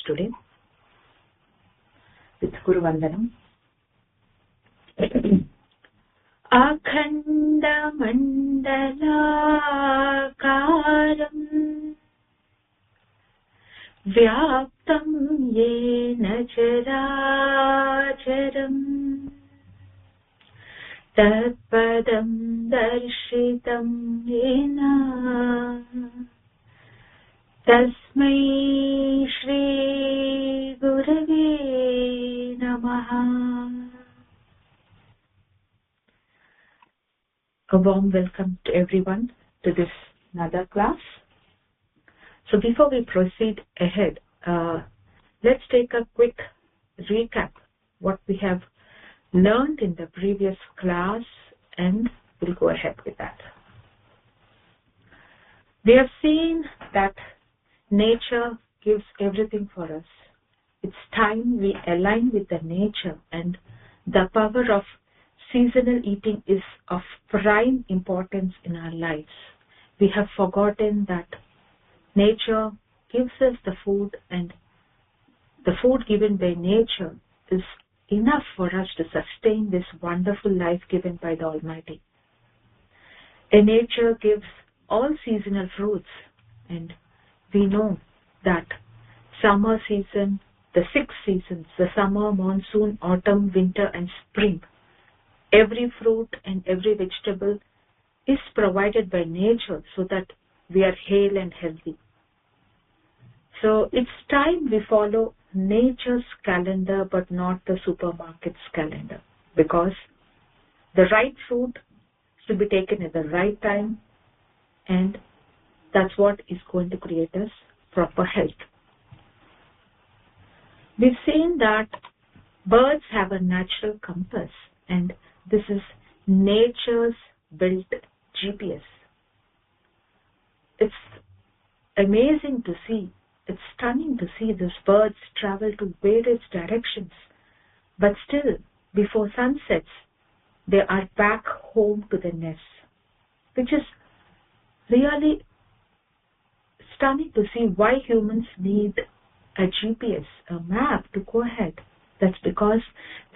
today with Guru Vandanam. Akhanda Mandalakaram Vyaptam Yena Characharam Tatpadam Darshitam Yena Tasmai Shri Gurave Namaha. A warm welcome to everyone to this another class. So before we proceed ahead, let's take a quick recap what we have learned in the previous class, and we'll go ahead with that. We have seen that nature gives everything for us. It's time we align with the nature, and the power of seasonal eating is of prime importance in our lives. We have forgotten that nature gives us the food, and the food given by nature is enough for us to sustain this wonderful life given by the Almighty. And nature gives all seasonal fruits, and we know that summer season, the 6 seasons, the summer, monsoon, autumn, winter and spring, every fruit and every vegetable is provided by nature so that we are hale and healthy. So it's time we follow nature's calendar but not the supermarket's calendar, because the right food should be taken at the right time, and that's what is going to create us proper health. We've seen that birds have a natural compass, and this is nature's built GPS. It's amazing to see. It's stunning to see these birds travel to various directions, but still, before sunsets, they are back home to the nest, which is really stunning to see why humans need a GPS, a map to go ahead. That's because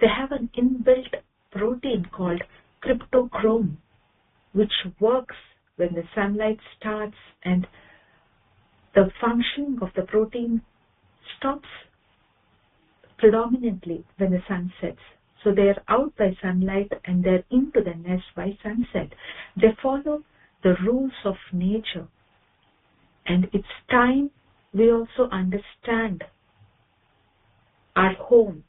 they have an inbuilt protein called cryptochrome, which works when the sunlight starts, and the functioning of the protein stops predominantly when the sun sets. So they are out by sunlight and they're into the nest by sunset. They follow the rules of nature. And it's time we also understand our home,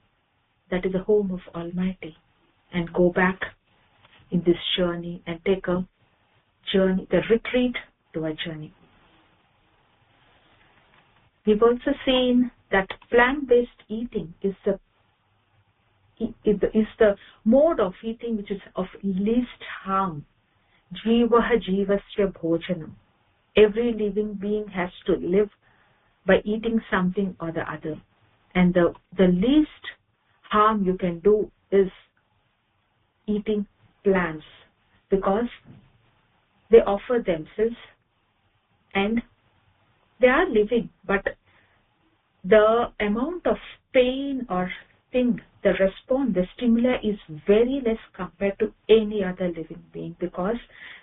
that is the home of Almighty, and go back in this journey and take a journey, the retreat to a journey. We've also seen that plant-based eating is the mode of eating which is of least harm. Jivaha jivasya bhojanam. Every living being has to live by eating something or the other. And the least harm you can do is eating plants, because they offer themselves and they are living, but the amount of pain or thing, the response, the stimuli is very less compared to any other living being, because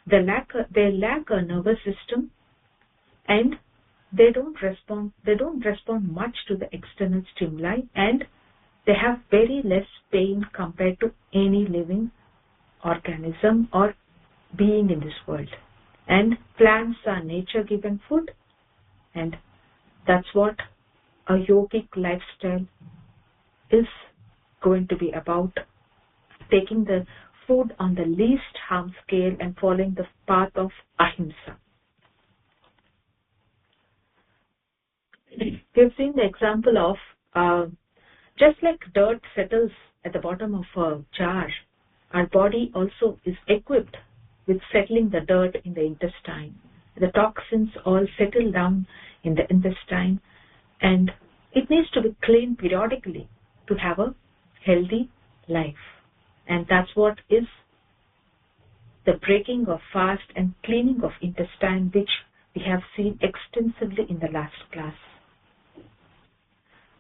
they lack a nervous system, and they don't respond much to the external stimuli, and they have very less pain compared to any living organism or being in this world. And plants are nature given food, and that's what a yogic lifestyle is going to be about, taking the food on the least harm scale and following the path of ahimsa. We've seen the example of just like dirt settles at the bottom of a jar, our body also is equipped with settling the dirt in the intestine. The toxins all settle down in the intestine, and it needs to be cleaned periodically to have a healthy life. And that's what is the breaking of fast and cleaning of intestine, which we have seen extensively in the last class.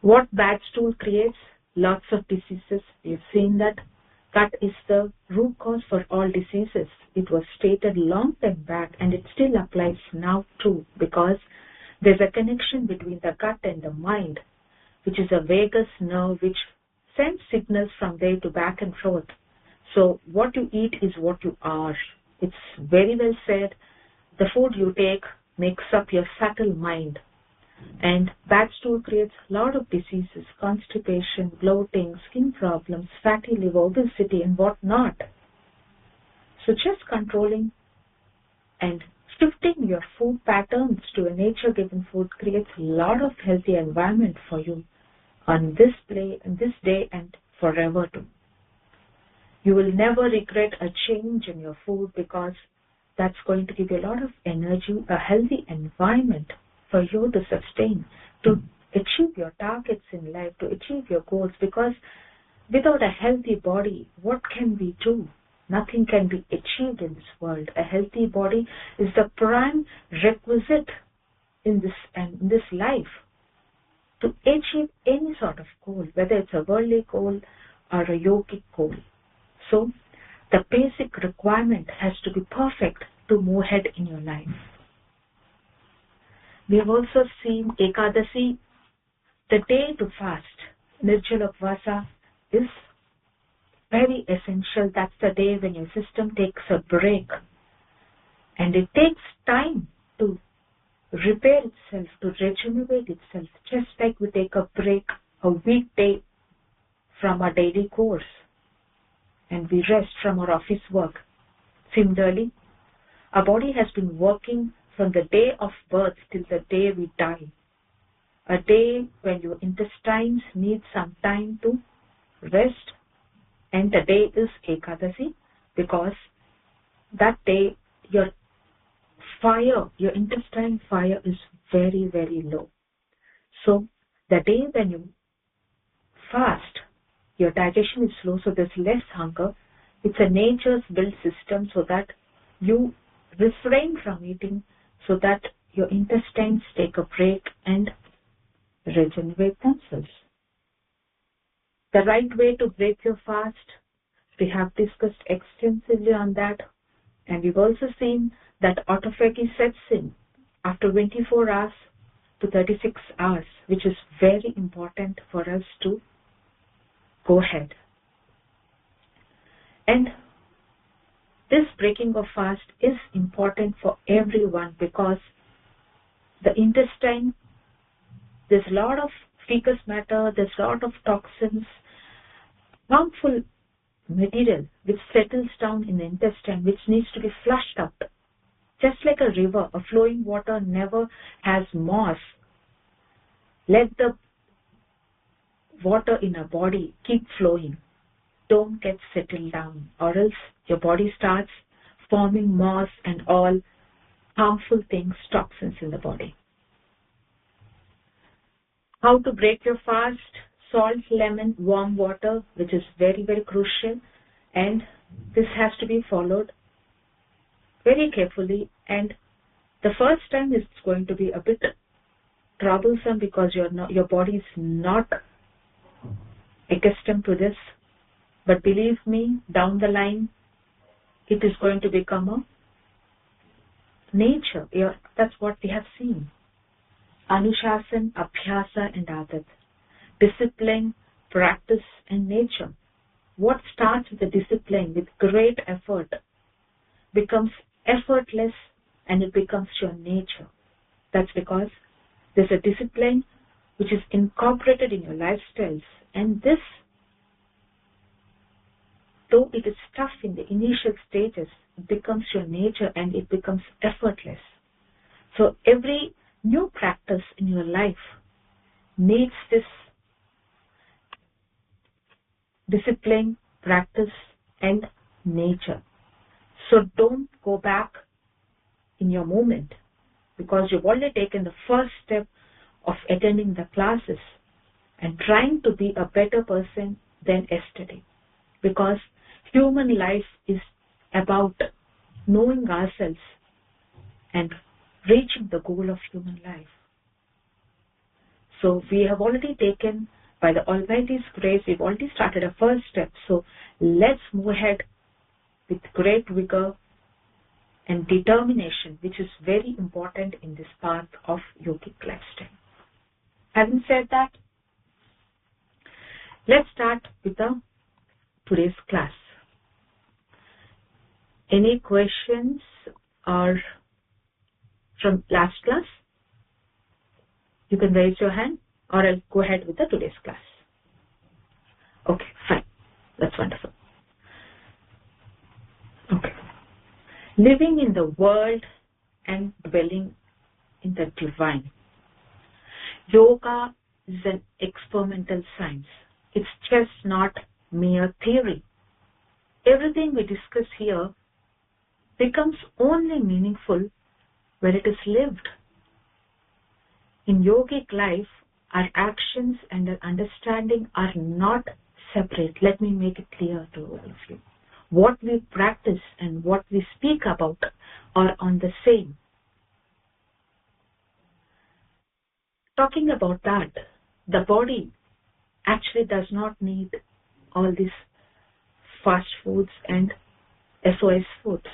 What bad stool creates? Lots of diseases. We've seen that. Gut is the root cause for all diseases. It was stated long time back and it still applies now too, because there's a connection between the gut and the mind, which is a vagus nerve which sends signals from there to back and forth. So what you eat is what you are. It's very well said. The food you take makes up your subtle mind. And bad stool creates a lot of diseases, constipation, bloating, skin problems, fatty liver, obesity, and whatnot. So just controlling and shifting your food patterns to a nature-given food creates a lot of healthy environment for you on this day and forever too. You will never regret a change in your food, because that's going to give you a lot of energy, a healthy environment for you to sustain, to achieve your targets in life, to achieve your goals. Because without a healthy body, what can we do? Nothing can be achieved in this world. A healthy body is the prime requisite in this life to achieve any sort of goal, whether it's a worldly goal or a yogic goal. So the basic requirement has to be perfect to move ahead in your life. We have also seen Ekadasi, the day to fast. Nirjala Upvasa is very essential. That's the day when your system takes a break. And it takes time to repair itself, to regenerate itself, just like we take a break, a weekday from our daily course, and we rest from our office work. Similarly, our body has been working from the day of birth till the day we die. A day when your intestines need some time to rest, and the day is Ekadasi, because that day your intestine fire is very, very low. So the day when you fast, your digestion is slow, so there's less hunger. It's a nature's built system so that you refrain from eating, so that your intestines take a break and regenerate themselves. The right way to break your fast, we have discussed extensively on that, and we've also seen that autophagy sets in after 24 hours to 36 hours, which is very important for us to go ahead. And this breaking of fast is important for everyone, because the intestine, there's a lot of fecal matter, there's a lot of toxins, harmful material which settles down in the intestine, which needs to be flushed out. Just like a river, a flowing water never has moss. Let the water in a body keep flowing. Don't get settled down, or else your body starts forming moss and all harmful things, toxins in the body. How to break your fast? Salt, lemon, warm water, which is very, very crucial, and this has to be followed very carefully. And the first time is going to be a bit troublesome, because your body is not accustomed to this. But believe me, down the line, it is going to become a nature. That's what we have seen. Anushasan, Abhyasa, and Adat. Discipline, practice, and nature. What starts with a discipline, with great effort, becomes effortless, and it becomes your nature. That's because there's a discipline which is incorporated in your lifestyles, and this, though it is tough in the initial stages, it becomes your nature and it becomes effortless. So every new practice in your life needs this discipline, practice, and nature. So don't go back in your movement, because you've already taken the first step of attending the classes and trying to be a better person than yesterday. Because human life is about knowing ourselves and reaching the goal of human life. So we have already taken, by the Almighty's grace, we've already started a first step. So let's move ahead with great vigor and determination, which is very important in this path of yogic lifestyle. Having said that, let's start with today's class. Any questions or from last class? You can raise your hand, or I'll go ahead with today's class. Okay, fine. That's wonderful. Okay. Living in the world and dwelling in the divine. Yoga is an experimental science. It's just not mere theory. Everything we discuss here becomes only meaningful when it is lived. In yogic life, our actions and our understanding are not separate. Let me make it clear to all of you. What we practice and what we speak about are on the same. Talking about that, the body actually does not need all these fast foods and SOS foods.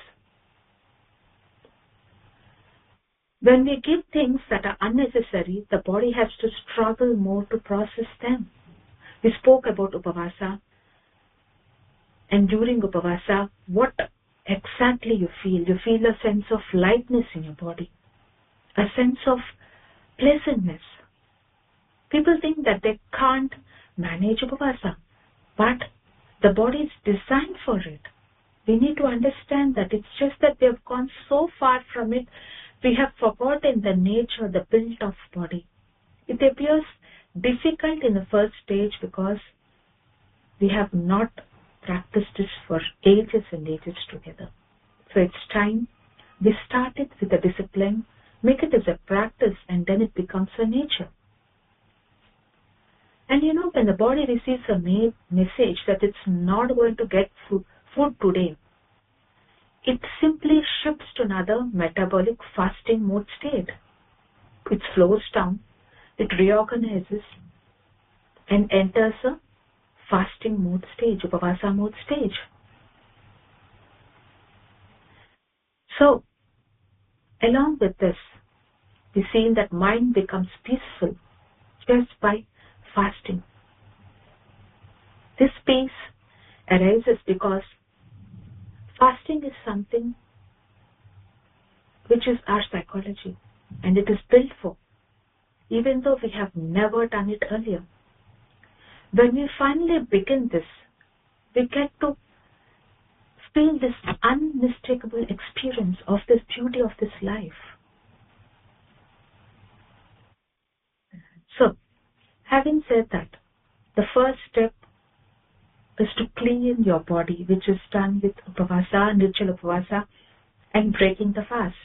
When we give things that are unnecessary, the body has to struggle more to process them. We spoke about Upavasa, and during Upavasa, what exactly you feel? You feel a sense of lightness in your body, a sense of pleasantness. People think that they can't manage Upavasa, but the body is designed for it. We need to understand that it's just that we have gone so far from it, we have forgotten the nature, the build of body. It appears difficult in the first stage because we have not practiced this for ages and ages together. So it's time we start it with a discipline, make it as a practice, and then it becomes a nature. And when the body receives a message that it's not going to get food today, it simply shifts to another metabolic fasting mode state. It slows down, it reorganizes, and enters a fasting mode stage, Upavasa mode stage. So, along with this, we see that mind becomes peaceful just by fasting. This peace arises because fasting is something which is our psychology, and it is built for, even though we have never done it earlier. When we finally begin this, we get to feel this unmistakable experience of this beauty of this life. So, having said that, the first step is to clean your body, which is done with Upavasa, Nirjala Upavasa, and breaking the fast.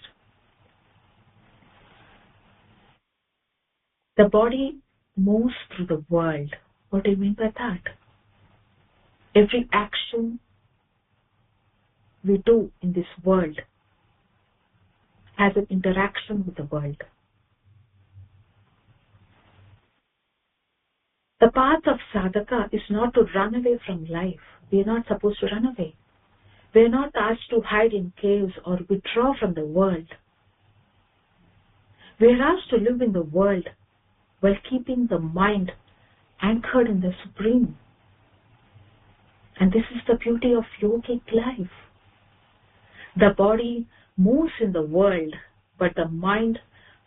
The body moves through the world. What do you mean by that? Every action we do in this world has an interaction with the world. The path of sadhaka is not to run away from life. We are not supposed to run away. We are not asked to hide in caves or withdraw from the world. We are asked to live in the world while keeping the mind anchored in the Supreme. And this is the beauty of yogic life. The body moves in the world, but the mind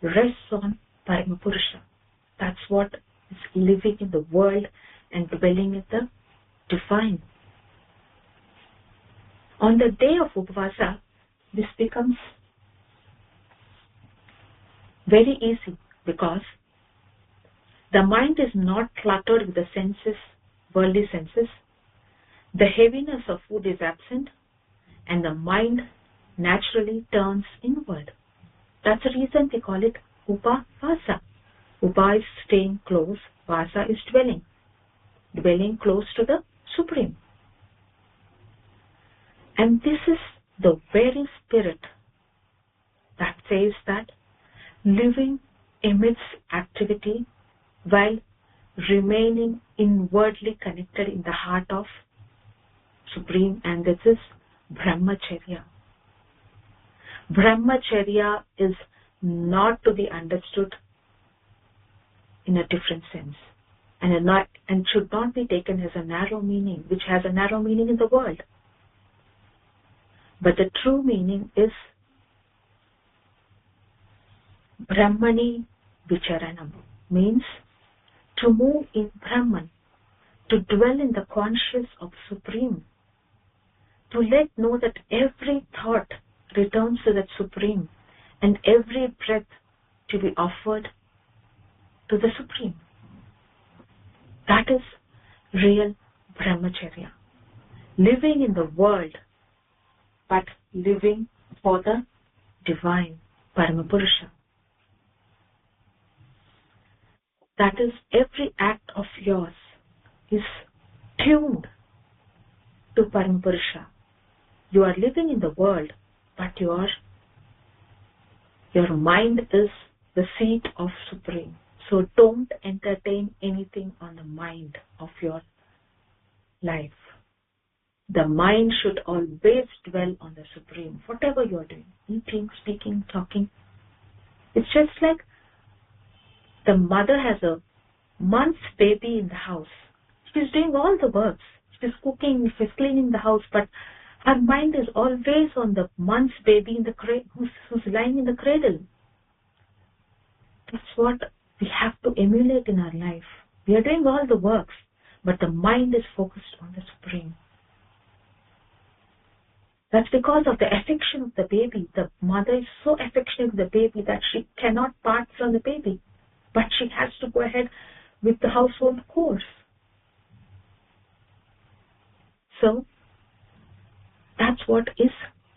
rests on Paramapurusha. That's what is living in the world and dwelling in the divine. On the day of Upavasa, this becomes very easy because the mind is not cluttered with the senses, worldly senses. The heaviness of food is absent, and the mind naturally turns inward. That's the reason we call it Upavasa. Upa is staying close, Vasa is dwelling. Dwelling close to the Supreme. And this is the very spirit that says that living amidst activity while remaining inwardly connected in the heart of Supreme, and this is Brahmacharya. Brahmacharya is not to be understood in a different sense, and should not be taken as a narrow meaning, which has a narrow meaning in the world. But the true meaning is Brahmani Vicharanam, means to move in Brahman, to dwell in the conscious of Supreme, to let know that every thought returns to that Supreme, and every breath to be offered to the Supreme. That is real Brahmacharya. Living in the world, but living for the divine Paramapurusha. That is, every act of yours is tuned to Paramapurusha. You are living in the world, but your mind is the seat of Supreme. So don't entertain anything on the mind of your life. The mind should always dwell on the Supreme, whatever you are doing, eating, speaking, talking. It's just like the mother has a month's baby in the house. She's doing all the works. She's cooking, she's cleaning the house, but her mind is always on the month's baby in the who's lying in the cradle. That's what we have to emulate in our life. We are doing all the works, but the mind is focused on the Supreme. That's because of the affection of the baby. The mother is so affectionate with the baby that she cannot part from the baby, but she has to go ahead with the household chores. So, that's what is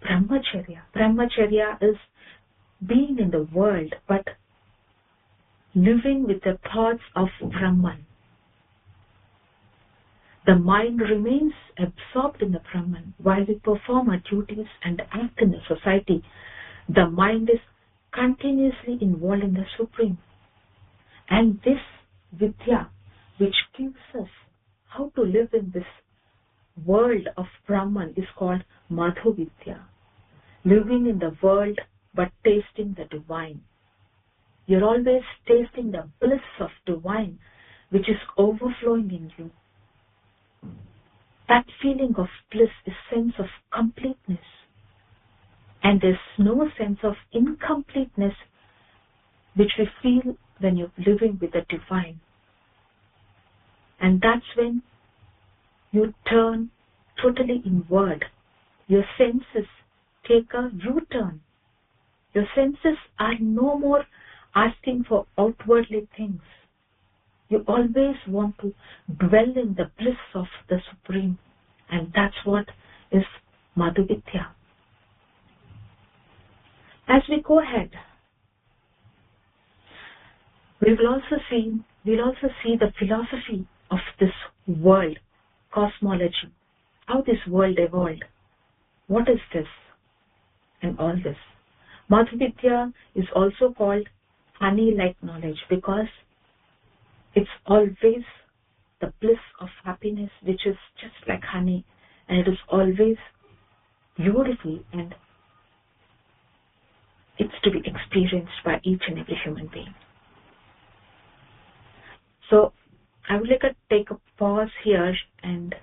Brahmacharya. Brahmacharya is being in the world, but living with the thoughts of Brahman. The mind remains absorbed in the Brahman while we perform our duties and act in the society. The mind is continuously involved in the Supreme. And this Vidya, which gives us how to live in this world of Brahman, is called Madhu Vidya. Living in the world but tasting the divine. You're always tasting the bliss of divine which is overflowing in you. That feeling of bliss is sense of completeness. And there's no sense of incompleteness which we feel when you're living with the divine. And that's when you turn totally inward. Your senses take a U-turn. Your senses are no more asking for outwardly things. You always want to dwell in the bliss of the Supreme. And that's what is Madhuvidya. As we go ahead, we'll also see the philosophy of this world, cosmology, how this world evolved. What is this? And all this. Madhuvidya is also called honey-like knowledge because it's always the bliss of happiness, which is just like honey, and it is always beautiful, and it's to be experienced by each and every human being. So I would like to take a pause here and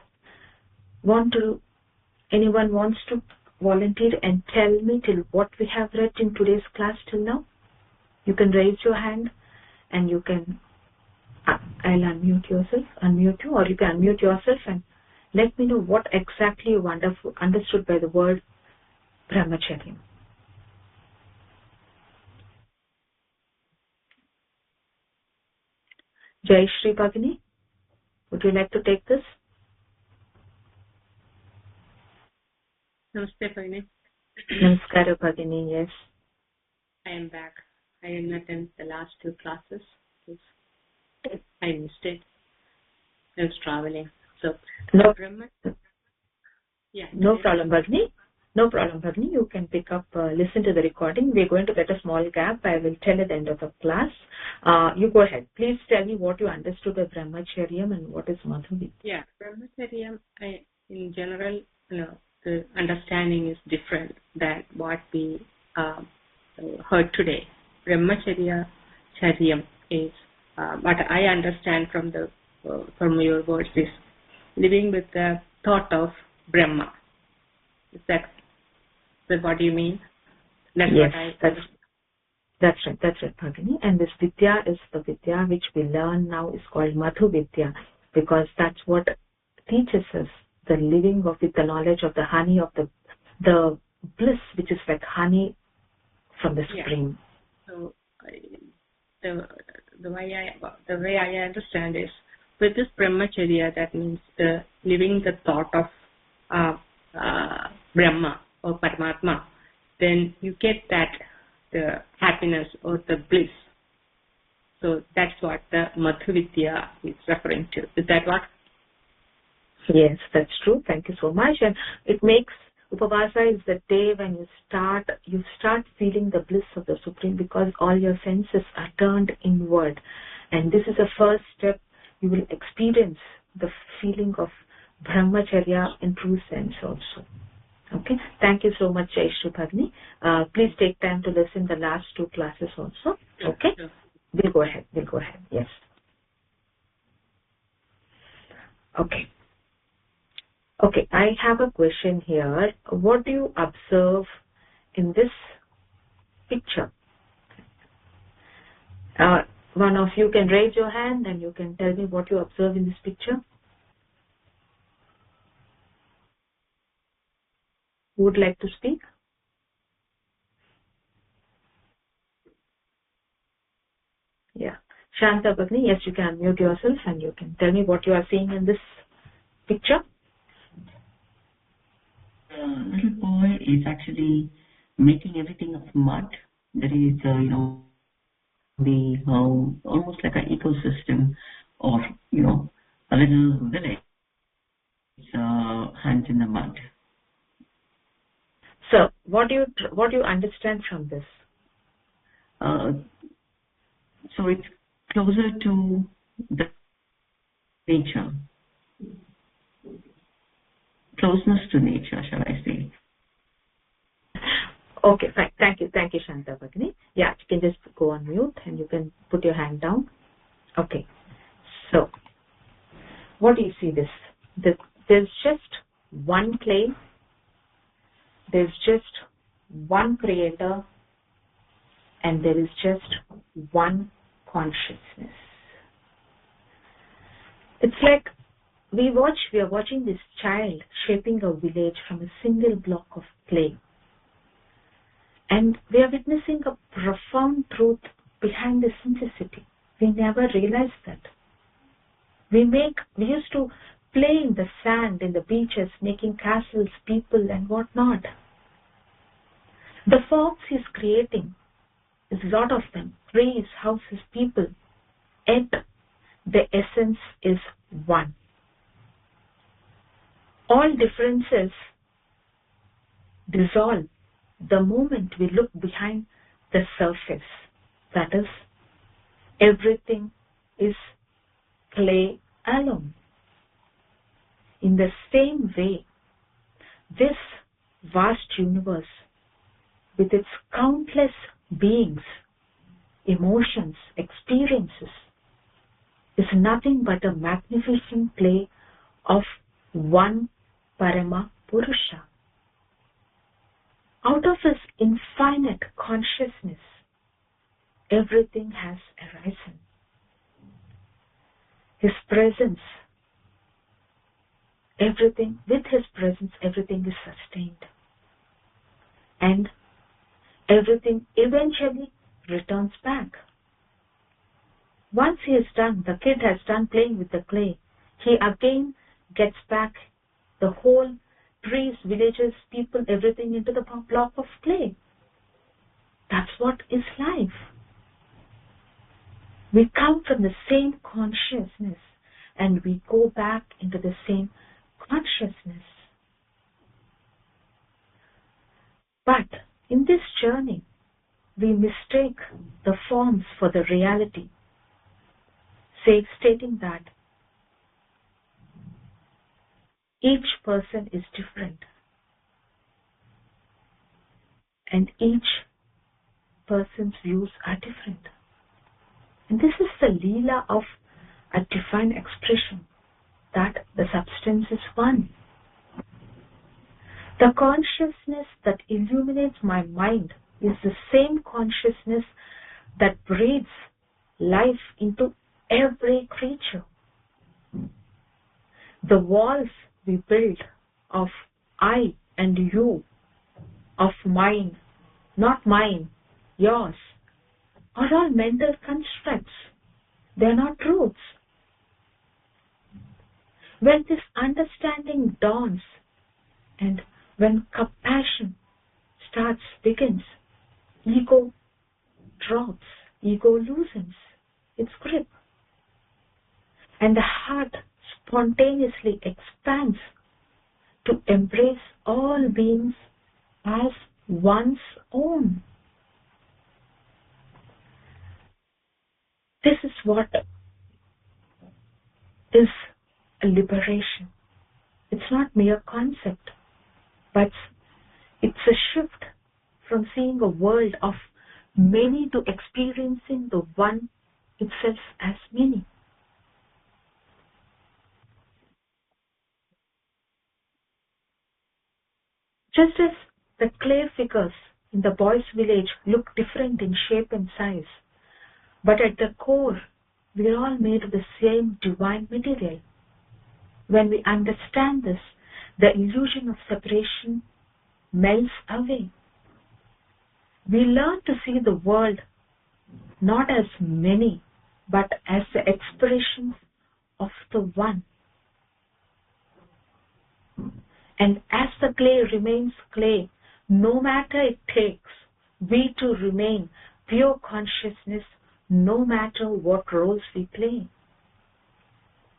anyone wants to volunteer and tell me till what we have read in today's class till now? You can raise your hand and you can, I'll unmute you, or you can unmute yourself and let me know what exactly you understood by the word Brahmacharya. Jai Shri Bhagini, would you like to take this? Namaste, Bhagini. Namaskara, Bhagini, yes. I am back. I didn't attend the last two classes. I missed it. I was traveling. So, no no problem, Bhagini. No problem, Bhavni. You can pick up, listen to the recording. We're going to get a small gap. I will tell at the end of the class. You go ahead. Please tell me what you understood of Brahmacharyam and what is Madhuri. Yeah, Brahmacharyam, in general, the understanding is different than what we heard today. Brahmacharya Charyam is, what I understand from your words is living with the thought of Brahma. Is that what do you mean? That's yes, what that's right, Bhagini. And this Vidya is the Vidya which we learn now is called Madhu Vidya, because that's what teaches us the living of with the knowledge of the honey of the bliss, which is like honey from the spring. So the way I understand is, with this Brahmacharya, that means living the thought of Brahma or Paramatma, then you get the happiness or the bliss. So that's what the Madhuvidya is referring to. Is that what? Yes, that's true. Thank you so much. And it makes Upavasa is the day when you start feeling the bliss of the Supreme, because all your senses are turned inward. And this is the first step. You will experience the feeling of Brahmacharya in true sense also. Okay. Thank you so much, Jaishri Bhagni. Please take time to listen the last 2 classes also. Okay. Sure. We'll go ahead. Yes. Okay. Okay. I have a question here. What do you observe in this picture? One of you can raise your hand and you can tell me what you observe in this picture. Who would like to speak? Yeah. Shanta Bhagni, yes, you can unmute yourself and you can tell me what you are seeing in this picture. The little boy is actually making everything of mud. There is, almost like an ecosystem of, a little village. Hands in the mud. So, what do you understand from this? So it's closer to the nature. Closeness to nature, shall I say. Okay, fine. Thank you, Shanta Bhagni. Yeah, you can just go on mute and you can put your hand down. Okay. So, what do you see there's just one clay, there's just one creator, and there is just one consciousness. It's like we are watching this child shaping a village from a single block of clay. And we are witnessing a profound truth behind the simplicity. We never realized that. We used to play in the sand, in the beaches, making castles, people, and whatnot. The forms he's creating is a lot of them: trees, houses, people. Yet the essence is one. All differences dissolve the moment we look behind the surface. That is, everything is clay alone. In the same way, this vast universe, with its countless beings, emotions, experiences, is nothing but a magnificent play of one Parama Purusha. Out of his infinite consciousness, everything has arisen. His presence, with his presence, everything is sustained. And everything eventually returns back. Once he is done, the kid has done playing with the clay, he again gets back the whole trees, villages, people, everything into the block of clay. That's what is life. We come from the same consciousness and we go back into the same consciousness. But in this journey, we mistake the forms for the reality, stating that each person is different and each person's views are different. And this is the Leela of a divine expression, that the substance is one. The consciousness that illuminates my mind is the same consciousness that breathes life into every creature. The walls we build of I and you, of mine, not mine, yours, are all mental constructs. They are not truths. When this understanding dawns and when compassion begins, ego drops, ego loosens its grip, and the heart spontaneously expands to embrace all beings as one's own. This is what is a liberation. It's not mere concept, but it's a shift from seeing a world of many to experiencing the one itself as many. Just as the clay figures in the boys' village look different in shape and size, but at the core, we are all made of the same divine material. When we understand this, the illusion of separation melts away. We learn to see the world not as many, but as the expressions of the one. And as the clay remains clay, no matter it takes, we too remain pure consciousness, no matter what roles we play.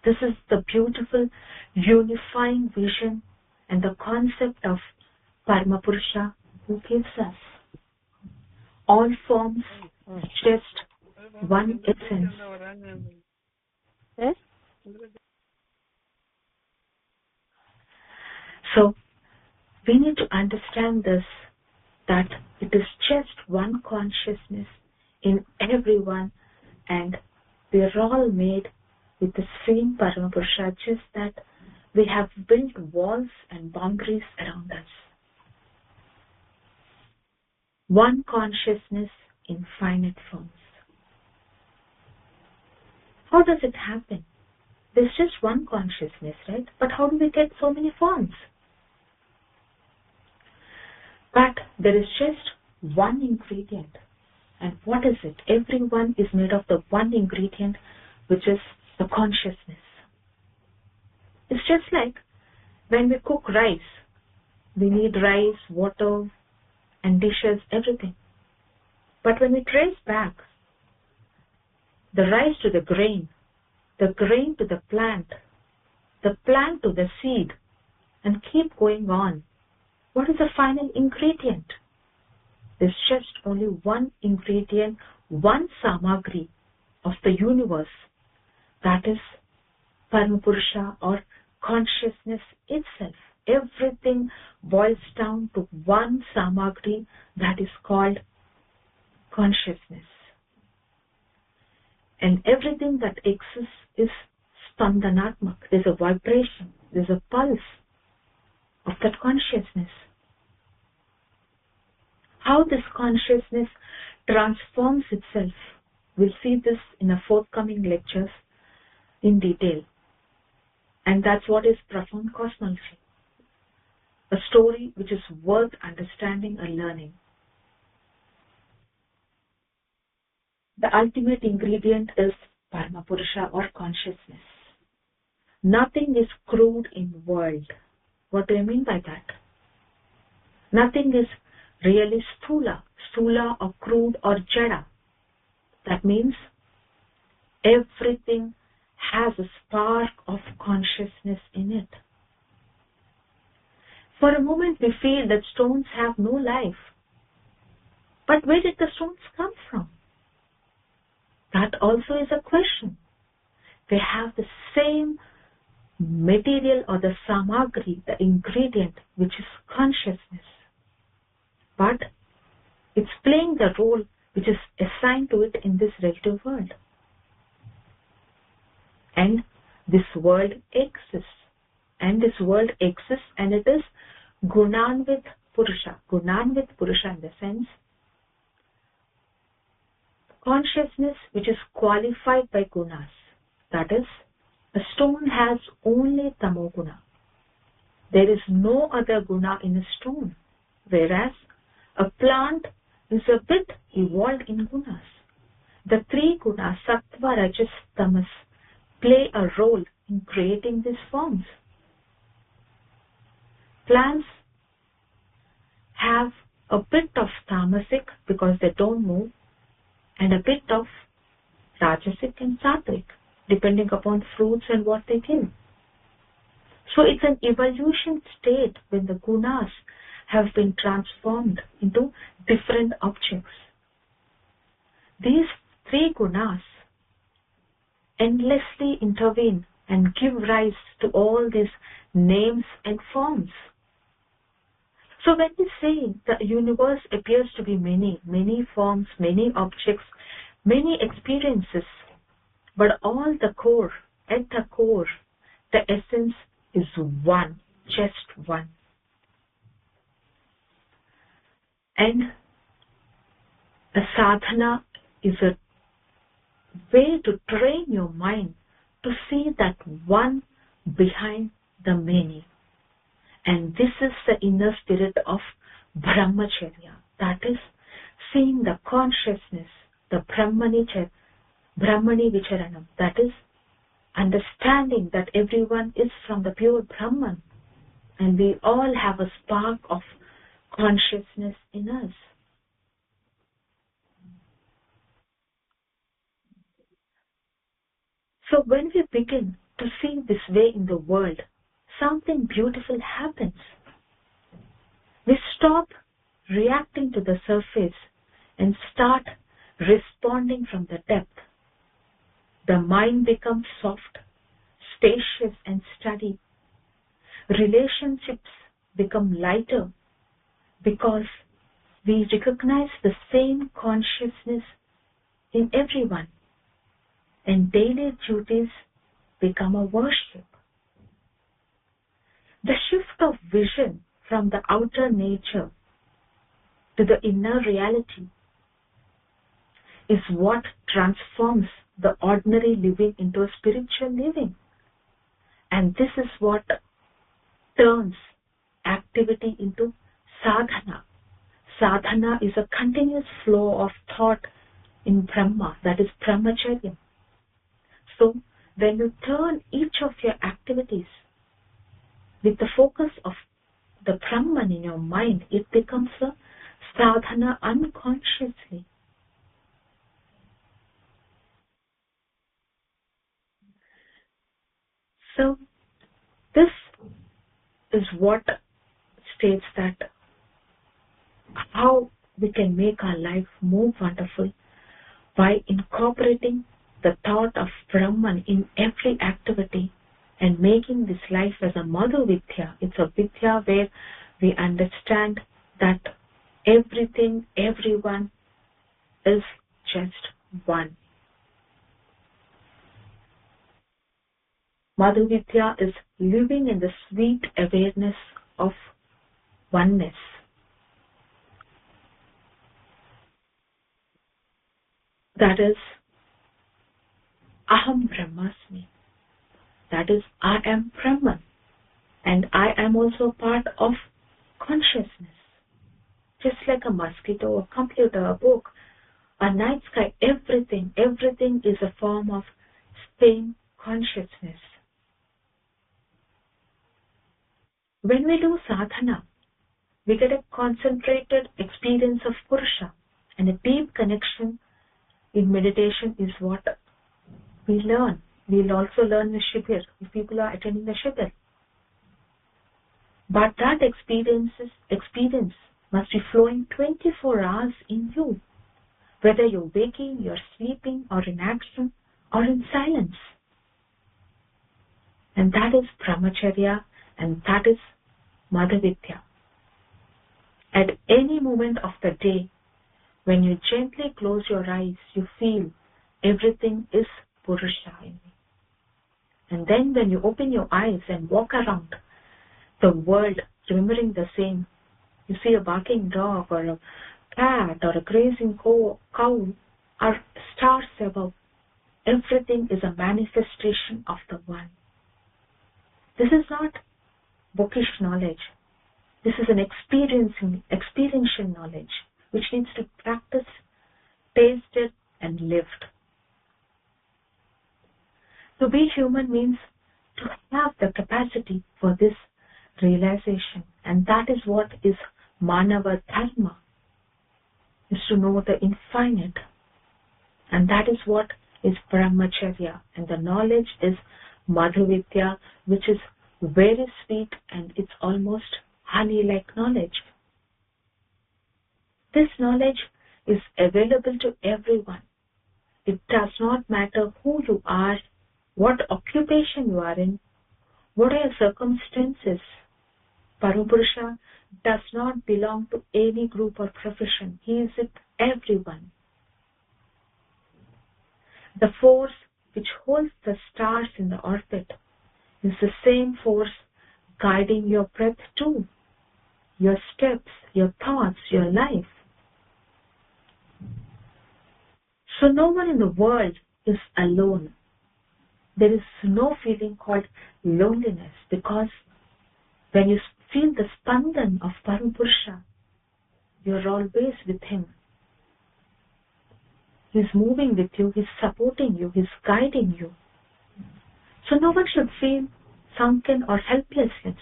This is the beautiful unifying vision and the concept of Paramapurusha who gives us. All forms, just one essence. Yes? So, we need to understand this, that it is just one consciousness in everyone, and we are all made with the same Paramapurusha, just that we have built walls and boundaries around us. One consciousness in finite forms. How does it happen? There's just one consciousness, right? But how do we get so many forms? But there is just one ingredient. And what is it? Everyone is made of the one ingredient, which is the consciousness. It's just like when we cook rice. We need rice, water, and dishes, everything. But when we trace back the rice to the grain to the plant to the seed, and keep going on, what is the final ingredient? There's just only one ingredient, one samagri of the universe, that is Paramapurusha or consciousness itself. Everything boils down to one samagri, that is called consciousness. And everything that exists is spandanatmak. There's a vibration, there's a pulse of that consciousness. How this consciousness transforms itself, we'll see this in the forthcoming lectures in detail. And that's what is profound cosmology. A story which is worth understanding and learning. The ultimate ingredient is Paramapurusha or consciousness. Nothing is crude in the world. What do I mean by that? Nothing is really sthula or crude or jada. That means everything has a spark of consciousness in it. For a moment we feel that stones have no life. But where did the stones come from? That also is a question. They have the same material or the samagri, the ingredient, which is consciousness. But it's playing the role which is assigned to it in this relative world. And this world exists. And this world exists, and it is Gunanvit Purusha. Gunanvit Purusha in the sense consciousness which is qualified by gunas. That is, a stone has only tamoguna. There is no other guna in a stone, whereas a plant is a bit evolved in gunas. The three gunas, sattva, rajas, tamas, play a role in creating these forms. Plants have a bit of tamasic because they don't move, and a bit of rajasic and sattvic, depending upon fruits and what they give. So it's an evolution state when the gunas have been transformed into different objects. These three gunas endlessly intervene and give rise to all these names and forms. So when we say the universe appears to be many forms, many objects, many experiences, but all the core, at the core, the essence is one, just one. And a sadhana is a way to train your mind to see that one behind the many. And this is the inner spirit of Brahmacharya. That is, seeing the consciousness, the Brahmani Vicharanam. That is, understanding that everyone is from the pure Brahman. And we all have a spark of consciousness in us. So when we begin to see this way in the world, something beautiful happens. We stop reacting to the surface and start responding from the depth. The mind becomes soft, spacious and steady. Relationships become lighter because we recognize the same consciousness in everyone, and daily duties become a worship. The shift of vision from the outer nature to the inner reality is what transforms the ordinary living into a spiritual living. And this is what turns activity into sadhana. Sadhana is a continuous flow of thought in Brahma, that is Brahmacharya. So, when you turn each of your activities with the focus of the Brahman in your mind, it becomes a sadhana unconsciously. So, this is what states that how we can make our life more wonderful by incorporating the thought of Brahman in every activity and making this life as a Madhu Vidya. It's a Vidya where we understand that everything, everyone is just one. Madhu Vidya is living in the sweet awareness of oneness. That is, Aham Brahmasmi. That is, I am Brahman. And I am also part of consciousness. Just like a mosquito, a computer, a book, a night sky, everything is a form of same consciousness. When we do sadhana, we get a concentrated experience of Purusha, and a deep connection in meditation is what we learn. We'll also learn the Shibir if people are attending the Shibir. But that experience must be flowing 24 hours in you, whether you're waking, you're sleeping, or in action, or in silence. And that is Brahmacharya, and that is Madhavidya. At any moment of the day, when you gently close your eyes, you feel everything is Purusha in me. And then when you open your eyes and walk around the world, remembering the same, you see a barking dog or a cat or a grazing cow or stars above. Everything is a manifestation of the One. This is not bookish knowledge. This is an experiential knowledge which needs to be practiced, tasted, and lived. To be human means to have the capacity for this realization, and that is what is Manava Dharma, is to know the infinite, and that is what is Brahmacharya, and the knowledge is Madhavidya, which is very sweet and it's almost honey-like knowledge. This knowledge is available to everyone. It does not matter who you are, what occupation you are in, what are your circumstances. Parapurusha does not belong to any group or profession. He is with everyone. The force which holds the stars in the orbit is the same force guiding your breath too, your steps, your thoughts, your life. So no one in the world is alone. There is no feeling called loneliness, because when you feel the spandan of Parapurusha, you are always with him. He is moving with you, he is supporting you, he is guiding you. So no one should feel sunken or helplessness.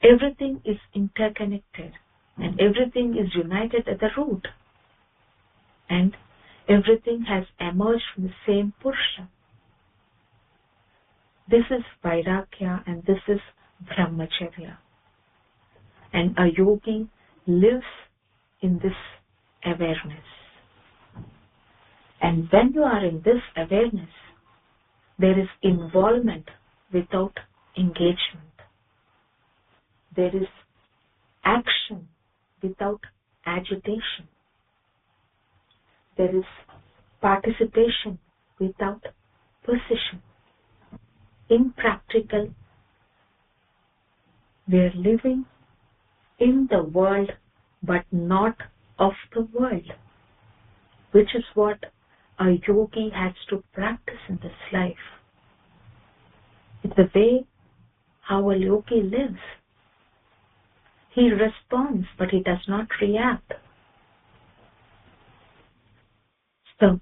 Everything is interconnected and everything is united at the root. And everything has emerged from the same Purusha. This is Vairagya and this is Brahmacharya. And a yogi lives in this awareness. And when you are in this awareness, there is involvement without engagement. There is action without agitation. There is participation without position. In practical, we are living in the world but not of the world, which is what a yogi has to practice in this life. It's the way how a yogi lives. He responds, but he does not react. So,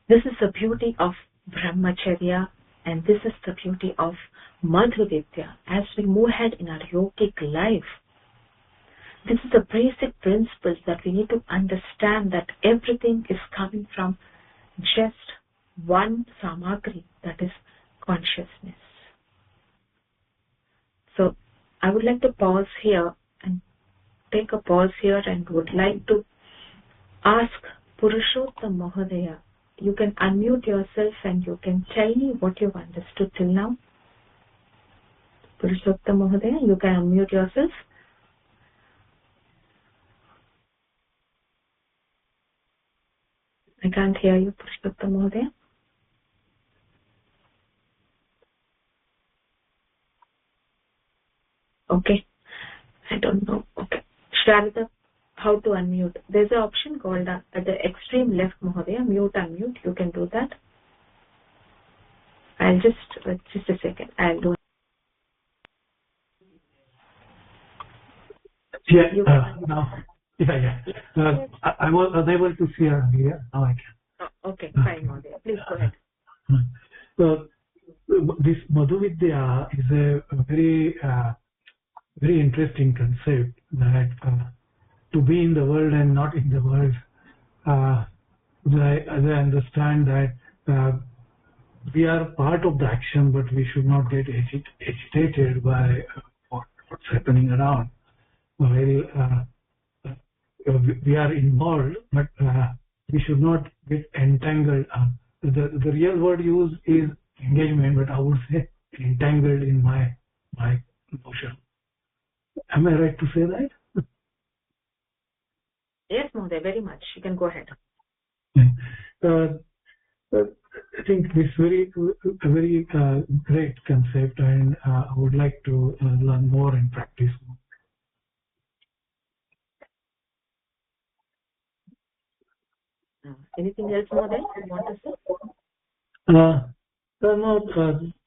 this is the beauty of Brahmacharya, and this is the beauty of Madhavidya. As we move ahead in our yogic life, this is the basic principles that we need to understand, that everything is coming from just one samagri, that is consciousness. So, I would like to pause here and take a pause here and would like to ask Purushottam Mahodaya. You can unmute yourself and you can tell me what you've understood till now. Purushottam Mahodaya, you can unmute yourself. I can't hear you, Purushottam Mahodaya. Okay. I don't know. Okay. Sharada, how to unmute? There's an option called at the extreme left, Mahodaya, mute, unmute. You can do that. I'll just a second. I'll do it. Yeah, now. Yeah. I was unable to see her here. Now I can. Oh, okay, fine, Mahodaya. Please go ahead. So, this Madhavidya is a very interesting concept, that to be in the world and not in the world. As I understand that we are part of the action, but we should not get agitated by what's happening around. While we are involved, but we should not get entangled. The real word used is engagement, but I would say entangled in my notion. Am I right to say that? Yes, Mohdaya, very much. You can go ahead. I think this very great concept, and I would like to learn more and practice more. Anything else, Mohdaya, you want to say? No,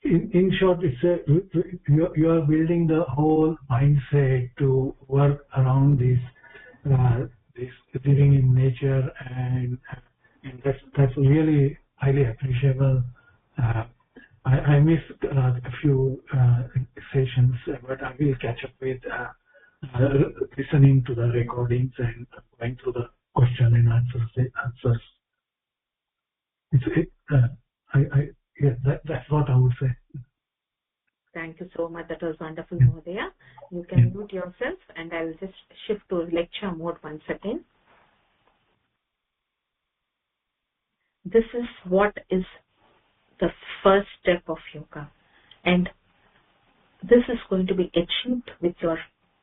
in short, it's you are building the whole mindset to work around this living in nature, and that's really highly appreciable. I missed a few sessions, but I will catch up with listening to the recordings and going through the question and answers. That's what I would say. Thank you so much. That was wonderful, Mohdaya. You can mute yourself, and I'll just shift to lecture mode once again. This is what is the first step of yoga, and this is going to be achieved with your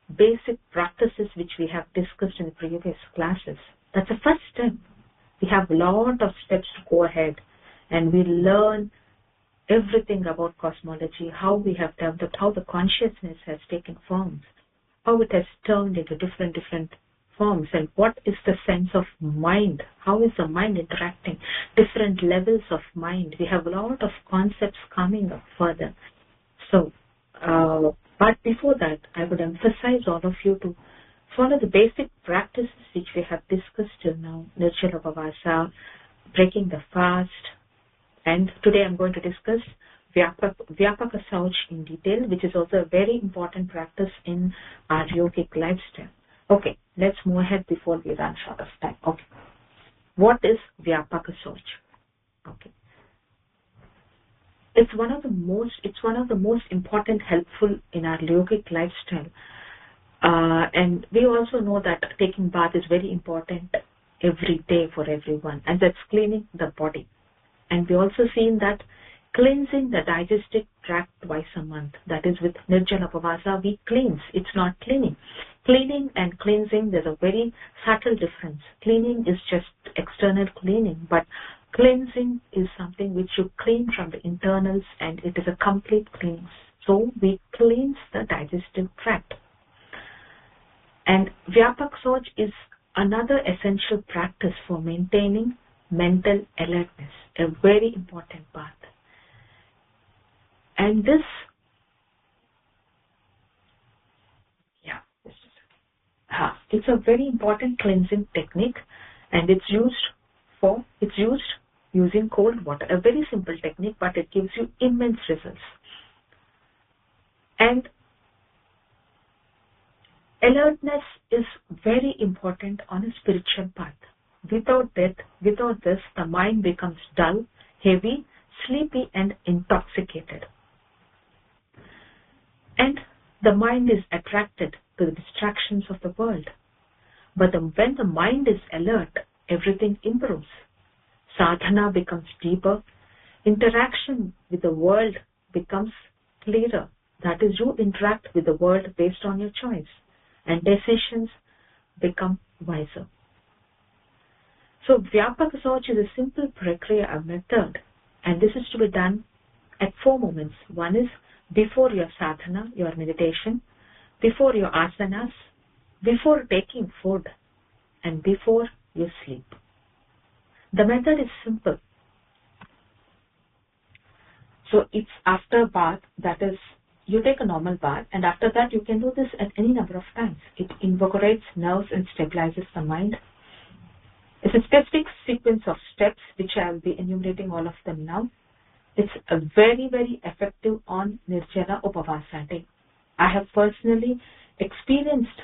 basic practices which we have discussed in the previous classes. That's the first step. We have a lot of steps to go ahead, and we learn everything about cosmology, how we have developed, how the consciousness has taken forms, how it has turned into different forms, and what is the sense of mind, how is the mind interacting, different levels of mind. We have a lot of concepts coming up further. So, but before that, I would emphasize all of you to follow the basic practices which we have discussed till now: Nirjala Upavasa, breaking the fast, and today I'm going to discuss Vyapaka Shaoca in detail, which is also a very important practice in our yogic lifestyle. Okay, let's move ahead before we run short of time. Okay, what is Vyapaka Shaoca? Okay, it's one of the most important, helpful in our yogic lifestyle, and we also know that taking bath is very important every day for everyone, and that's cleaning the body. And we also seen that cleansing the digestive tract twice a month, that is with Nirjala Upavasa, we cleanse. It's not cleaning. Cleaning and cleansing, there's a very subtle difference. Cleaning is just external cleaning, but cleansing is something which you clean from the internals, and it is a complete cleansing. So we cleanse the digestive tract. And Vyapaka Shaoca is another essential practice for maintaining mental alertness, a very important part. And this, it's a very important cleansing technique, and it's used using cold water. A very simple technique, but it gives you immense results. And alertness is very important on a spiritual path. Without this, the mind becomes dull, heavy, sleepy, and intoxicated. And the mind is attracted to the distractions of the world. But when the mind is alert, everything improves. Sadhana becomes deeper. Interaction with the world becomes clearer. That is, you interact with the world based on your choice, and decisions become wiser. So Vyapaka Shaoca is a simple prakriya, a method, and this is to be done at 4 moments. One is before your sadhana, your meditation, before your asanas, before taking food, and before you sleep. The method is simple. So it's after bath, that is, you take a normal bath, and after that you can do this at any number of times. It invigorates nerves and stabilizes the mind. It's a specific sequence of steps which I will be enumerating all of them now. It's a very, very effective on Nirjala Upavasa day. I have personally experienced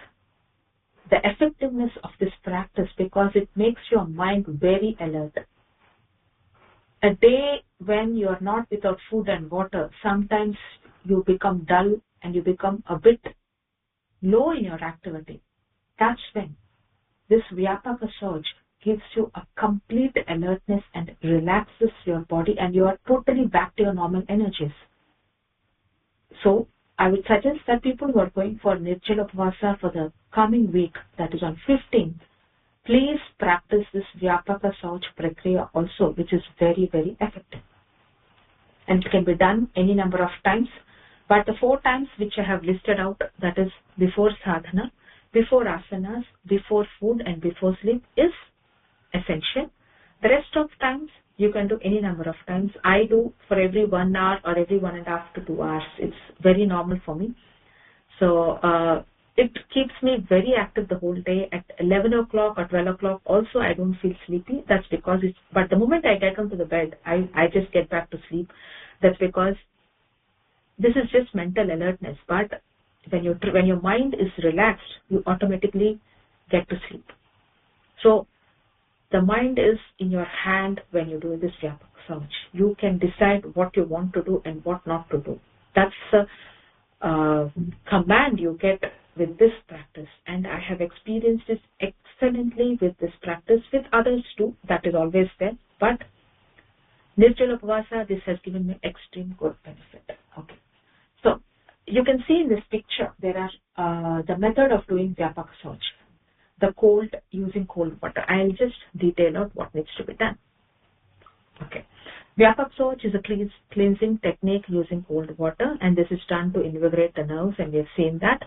the effectiveness of this practice because it makes your mind very alert. a day when you're not without food and water, sometimes you become dull and you become a bit low in your activity. That's when this Vyapaka surge gives you a complete alertness and relaxes your body, and you are totally back to your normal energies. So I would suggest that people who are going for Nirjala Upvasa for the coming week, that is on 15th, please practice this Vyapaka Surge Prakriya also, which is very, very effective. And it can be done any number of times, but the 4 times which I have listed out, that is before sadhana, before asanas, before food and before sleep, is essential. The rest of times you can do any number of times. I do for every 1 hour or every 1.5 to 2 hours. It's very normal for me. So it keeps me very active the whole day. At 11 o'clock or 12 o'clock also I don't feel sleepy. That's because but the moment I get onto the bed, I just get back to sleep. That's because this is just mental alertness. But when your mind is relaxed, you automatically get to sleep. So the mind is in your hand when you do this Vyapaka Surge. You can decide what you want to do and what not to do. That's a command you get with this practice. And I have experienced this excellently with this practice, with others too. That is always there. But Nirjala Upvasa, this has given me extreme good benefit. Okay. So you can see in this picture, there are the method of doing Vyapaka Surge. Using cold water. I'll just detail out what needs to be done. Okay. Vyapaka Surge is a cleansing technique using cold water, and this is done to invigorate the nerves, and we have seen that.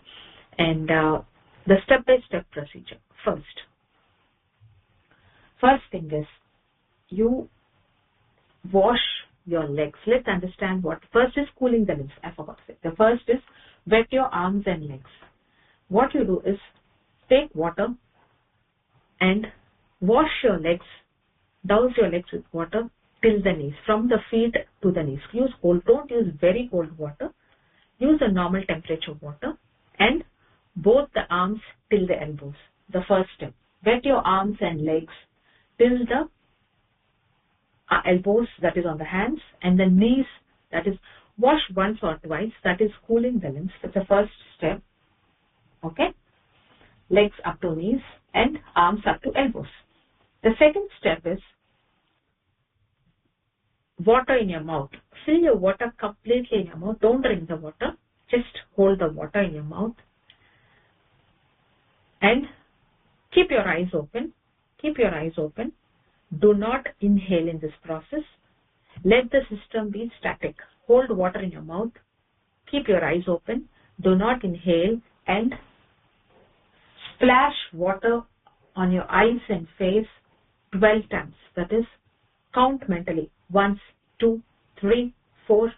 And the step-by-step procedure. First thing is, you wash your legs. Let's understand what. First is cooling the limbs. I forgot to say. The first is wet your arms and legs. What you do is take water and wash your legs, douse your legs with water till the knees, from the feet to the knees. Use cold, don't use very cold water. Use a normal temperature water, and both the arms till the elbows. The first step. Wet your arms and legs till the elbows, that is on the hands, and the knees, that is wash once or twice, that is cooling the limbs. That's the first step. Okay. Legs up to knees and arms up to elbows. The second step is water in your mouth. Fill your water completely in your mouth. Don't drink the water. Just hold the water in your mouth. And keep your eyes open. Keep your eyes open. Do not inhale in this process. Let the system be static. Hold water in your mouth. Keep your eyes open. Do not inhale, and splash water on your eyes and face 12 times. That is, count mentally. 1, 2, 3, 4,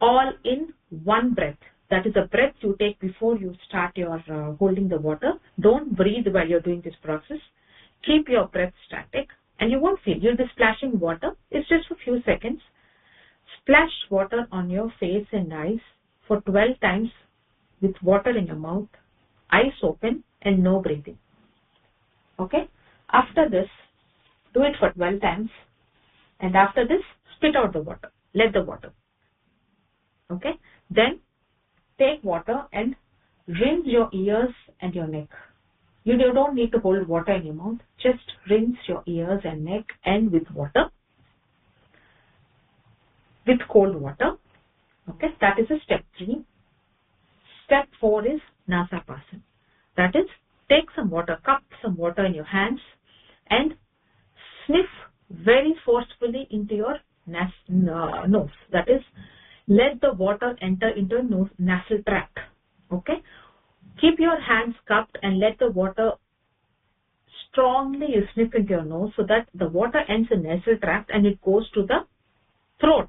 all in one breath. That is the breath you take before you start your holding the water. Don't breathe while you're doing this process. Keep your breath static, and you won't feel. You'll be splashing water. It's just for a few seconds. Splash water on your face and eyes for 12 times with water in your mouth, eyes open, and no breathing. Okay? After this, do it for 12 times, and after this, spit out the water. Let the water. Okay? Then take water and rinse your ears and your neck. You don't need to hold water in your mouth. Just rinse your ears and neck, and with water, with cold water. Okay? That is a step 3. Step 4 is Nasapasan. That is, take some water, cup some water in your hands, and sniff very forcefully into your nose. That is, let the water enter into your nasal tract. Okay? Keep your hands cupped and let the water strongly sniff into your nose, so that the water ends in nasal tract and it goes to the throat.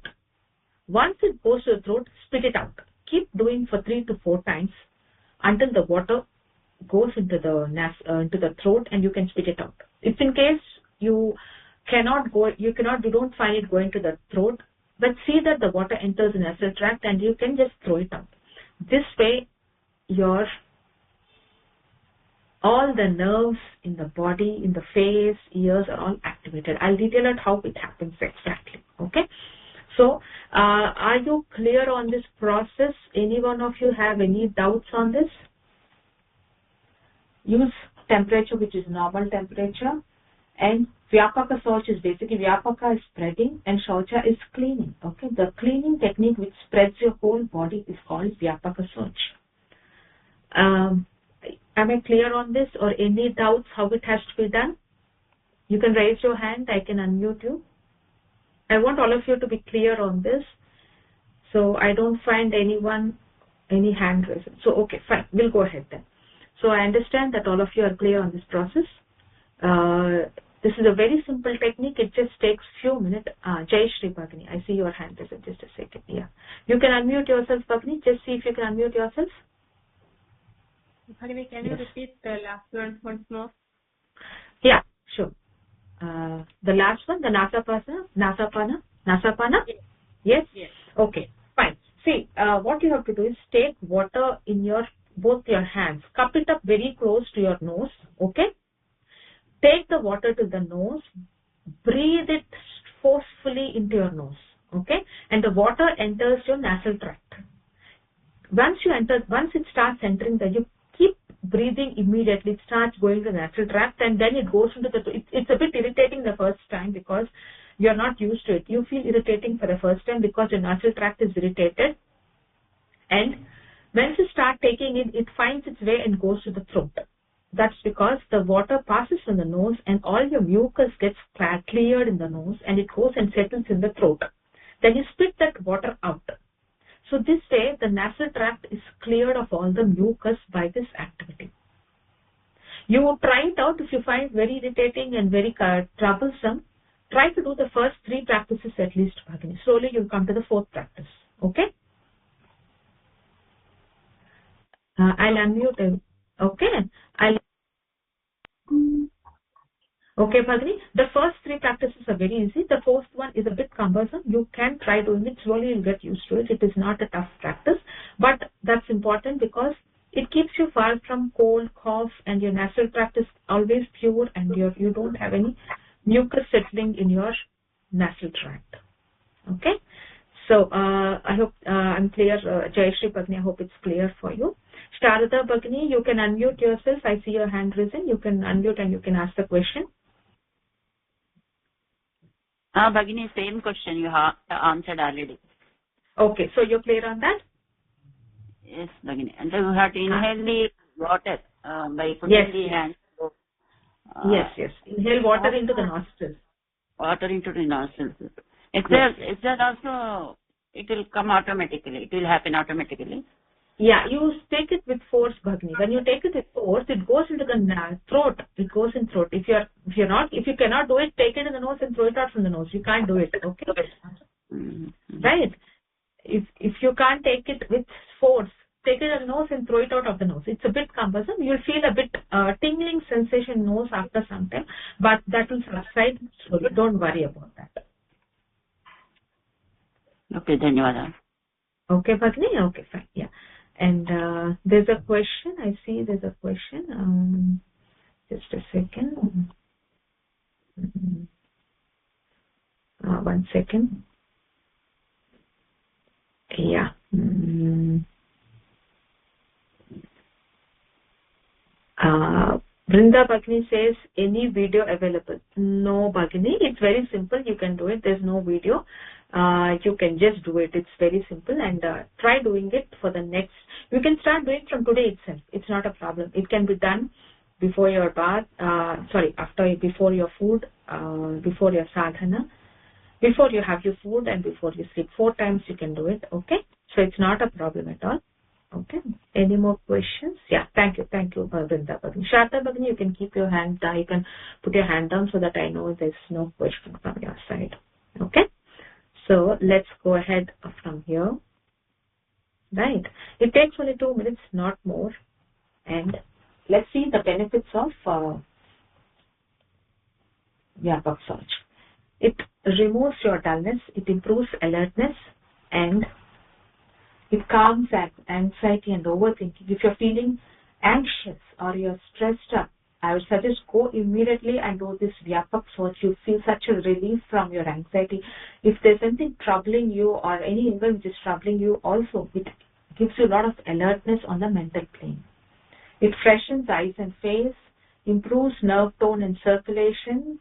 Once it goes to the throat, spit it out. Keep doing for 3 to 4 times until the water goes into the throat and you can spit it out. If in case you don't find it going to the throat, but see that the water enters the nasal tract and you can just throw it out. This way, your all the nerves in the body, in the face, ears are all activated. I'll detail out how it happens exactly. Okay. So, are you clear on this process? Any one of you have any doubts on this? Use temperature, which is normal temperature, and Vyapaka search is basically Vyapaka is spreading and Shaoca is cleaning. Okay, the cleaning technique which spreads your whole body is called Vyapaka search. Am I clear on this, or any doubts how it has to be done? You can raise your hand. I can unmute you. I want all of you to be clear on this, so I don't find any hand raised. So okay, fine. We'll go ahead then. So I understand that all of you are clear on this process. This is a very simple technique. It just takes few minutes. Jai Shri Bhagini, I see your hand raised. Just a second. Yeah, you can unmute yourself, Bhagini. Just see if you can unmute yourself. Bhagini, can you repeat the last one once more? Yeah, sure. The last one, the Nasapana. Yes. Yes. Okay, fine. See, what you have to do is take water in both your hands. Cup it up very close to your nose. Okay. Take the water to the nose. Breathe it forcefully into your nose. Okay, and the water enters your nasal tract. Once it starts entering you keep breathing immediately. It starts going to the nasal tract, and then it goes into it's a bit irritating the first time because you're not used to it. You feel irritating for the first time because your nasal tract is irritated, and once you start taking it, it finds its way and goes to the throat. That's because the water passes from the nose and all your mucus gets cleared in the nose, and it goes and settles in the throat. Then you spit that water out. So this way, the nasal tract is cleared of all the mucus by this activity. You try it out. If you find it very irritating and very troublesome, try to do the first 3 practices at least, Bhagini. Slowly you'll come to the 4th practice. Okay? I'll unmute him. Okay? Okay, Bhagini. The first 3 practices are very easy. The 4th one is a bit cumbersome. You can try doing it. Slowly you'll get used to it. It is not a tough practice. But that's important because it keeps you far from cold, cough, and your nasal tract is always pure, and you don't have any mucus settling in your nasal tract. Okay? So, I hope I'm clear. Jai Shri Bhagini, I hope it's clear for you. Sharada Bhagini, you can unmute yourself. I see your hand risen. You can unmute and you can ask the question. Bhagini, same question you have answered already. Okay, so you're clear on that? Yes, Bhagini. And you have to inhale the water by putting the hand. Yes. Inhale water into the nostrils. Water into the nostrils. Is there also, it will come automatically, it will happen automatically? Yeah, you take it with force, Bhagini. When you take it with force, it goes into the throat. It goes in throat. If you cannot do it, take it in the nose and throw it out from the nose. You can't do it. Okay. Mm-hmm. Right. If you can't take it with force, take it in the nose and throw it out of the nose. It's a bit cumbersome. You'll feel a bit tingling sensation in nose after some time, but that will subside slowly. Don't worry about that. Okay, dhanyawad. Okay, Bhagini. Okay, fine. Yeah. And there's a question. I see there's a question. Just a second. One second. Yeah. Brinda Bhagini says, any video available? No, Bhagini. It's very simple. You can do it. There's no video. You can just do it. It's very simple, and try doing it for the next. You can start doing it from today itself. It's not a problem. It can be done before your bath. Before your food, before your sadhana, before you have your food, and before you sleep. 4 times you can do it. Okay, so it's not a problem at all. Okay. Any more questions? Yeah. Thank you, Brinda Bhagini. Sharda Bhagini, you can keep your hand down. You can put your hand down so that I know there's no question from your side. Okay. So let's go ahead from here. Right. It takes only 2 minutes, not more. And let's see the benefits of Vyapaka search. It removes your dullness, it improves alertness, and it calms anxiety and overthinking. If you're feeling anxious or you're stressed up, I would suggest go immediately and do this Vyapaka search. You feel such a relief from your anxiety. If there's anything troubling you or any event which is troubling you also, it gives you a lot of alertness on the mental plane. It freshens eyes and face, improves nerve tone and circulation.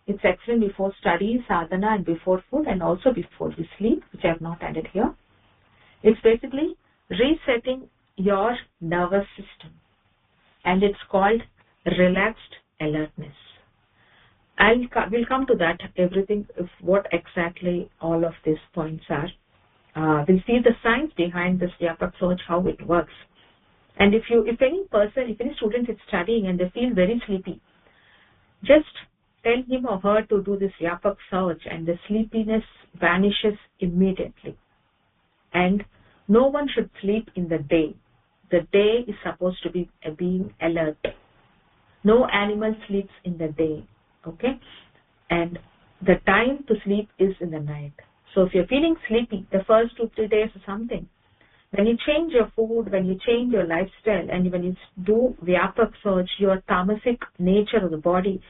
It's excellent before study, sadhana, and before food, and also before you sleep, which I have not added here. It's basically resetting your nervous system, and it's called relaxed alertness. We'll come to that, everything, what exactly all of these points are. We'll see the science behind this Vyapaka search, how it works. And if any student is studying and they feel very sleepy, just tell him or her to do this Vyapaka search and the sleepiness vanishes immediately. And no one should sleep in the day. The day is supposed to be being alert. No animal sleeps in the day, okay? And the time to sleep is in the night. So if you're feeling sleepy the first 2-3 days or something, when you change your food, when you change your lifestyle, and when you do Vyapaka search, your tamasic nature of the body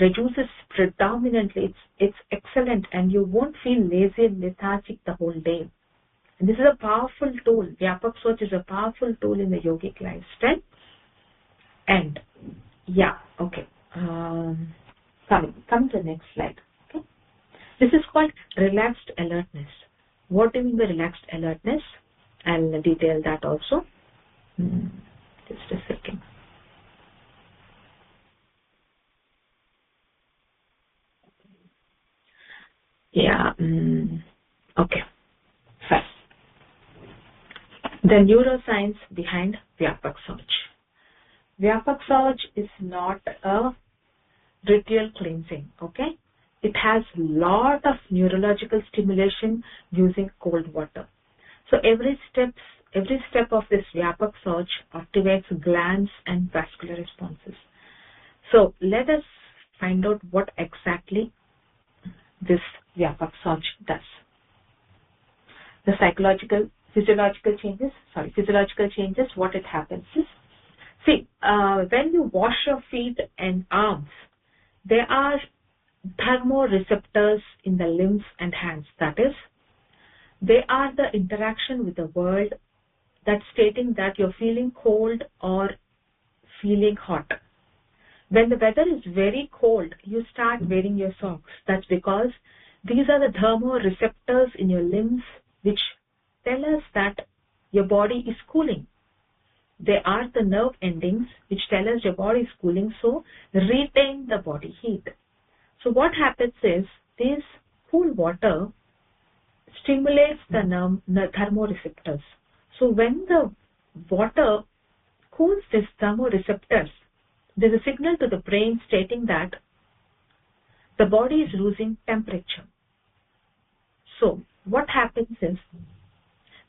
reduces predominantly. It's excellent, and you won't feel lazy and lethargic the whole day. And this is a powerful tool. Vyapaka search is a powerful tool in the yogic lifestyle. And yeah, okay. Come to the next slide. Okay. This is called relaxed alertness. What do you mean by relaxed alertness? I'll detail that also. Just a second. Yeah. Okay. First, the neuroscience behind Vyapaka search. Vyapaka search is not a ritual cleansing. Okay, it has lot of neurological stimulation using cold water. So every step of this Vyapaka search activates glands and vascular responses. So let us find out what exactly this Vyapaka search does. The physiological changes, what it happens is, see, when you wash your feet and arms, there are thermoreceptors in the limbs and hands. That is, they are the interaction with the world that's stating that you're feeling cold or feeling hot. When the weather is very cold, you start wearing your socks. That's because these are the thermoreceptors in your limbs which tell us that your body is cooling. They are the nerve endings which tell us your body is cooling, so retain the body heat. So what happens is, this cool water stimulates the thermoreceptors. So when the water cools these thermoreceptors, there's a signal to the brain stating that the body is losing temperature. So what happens is,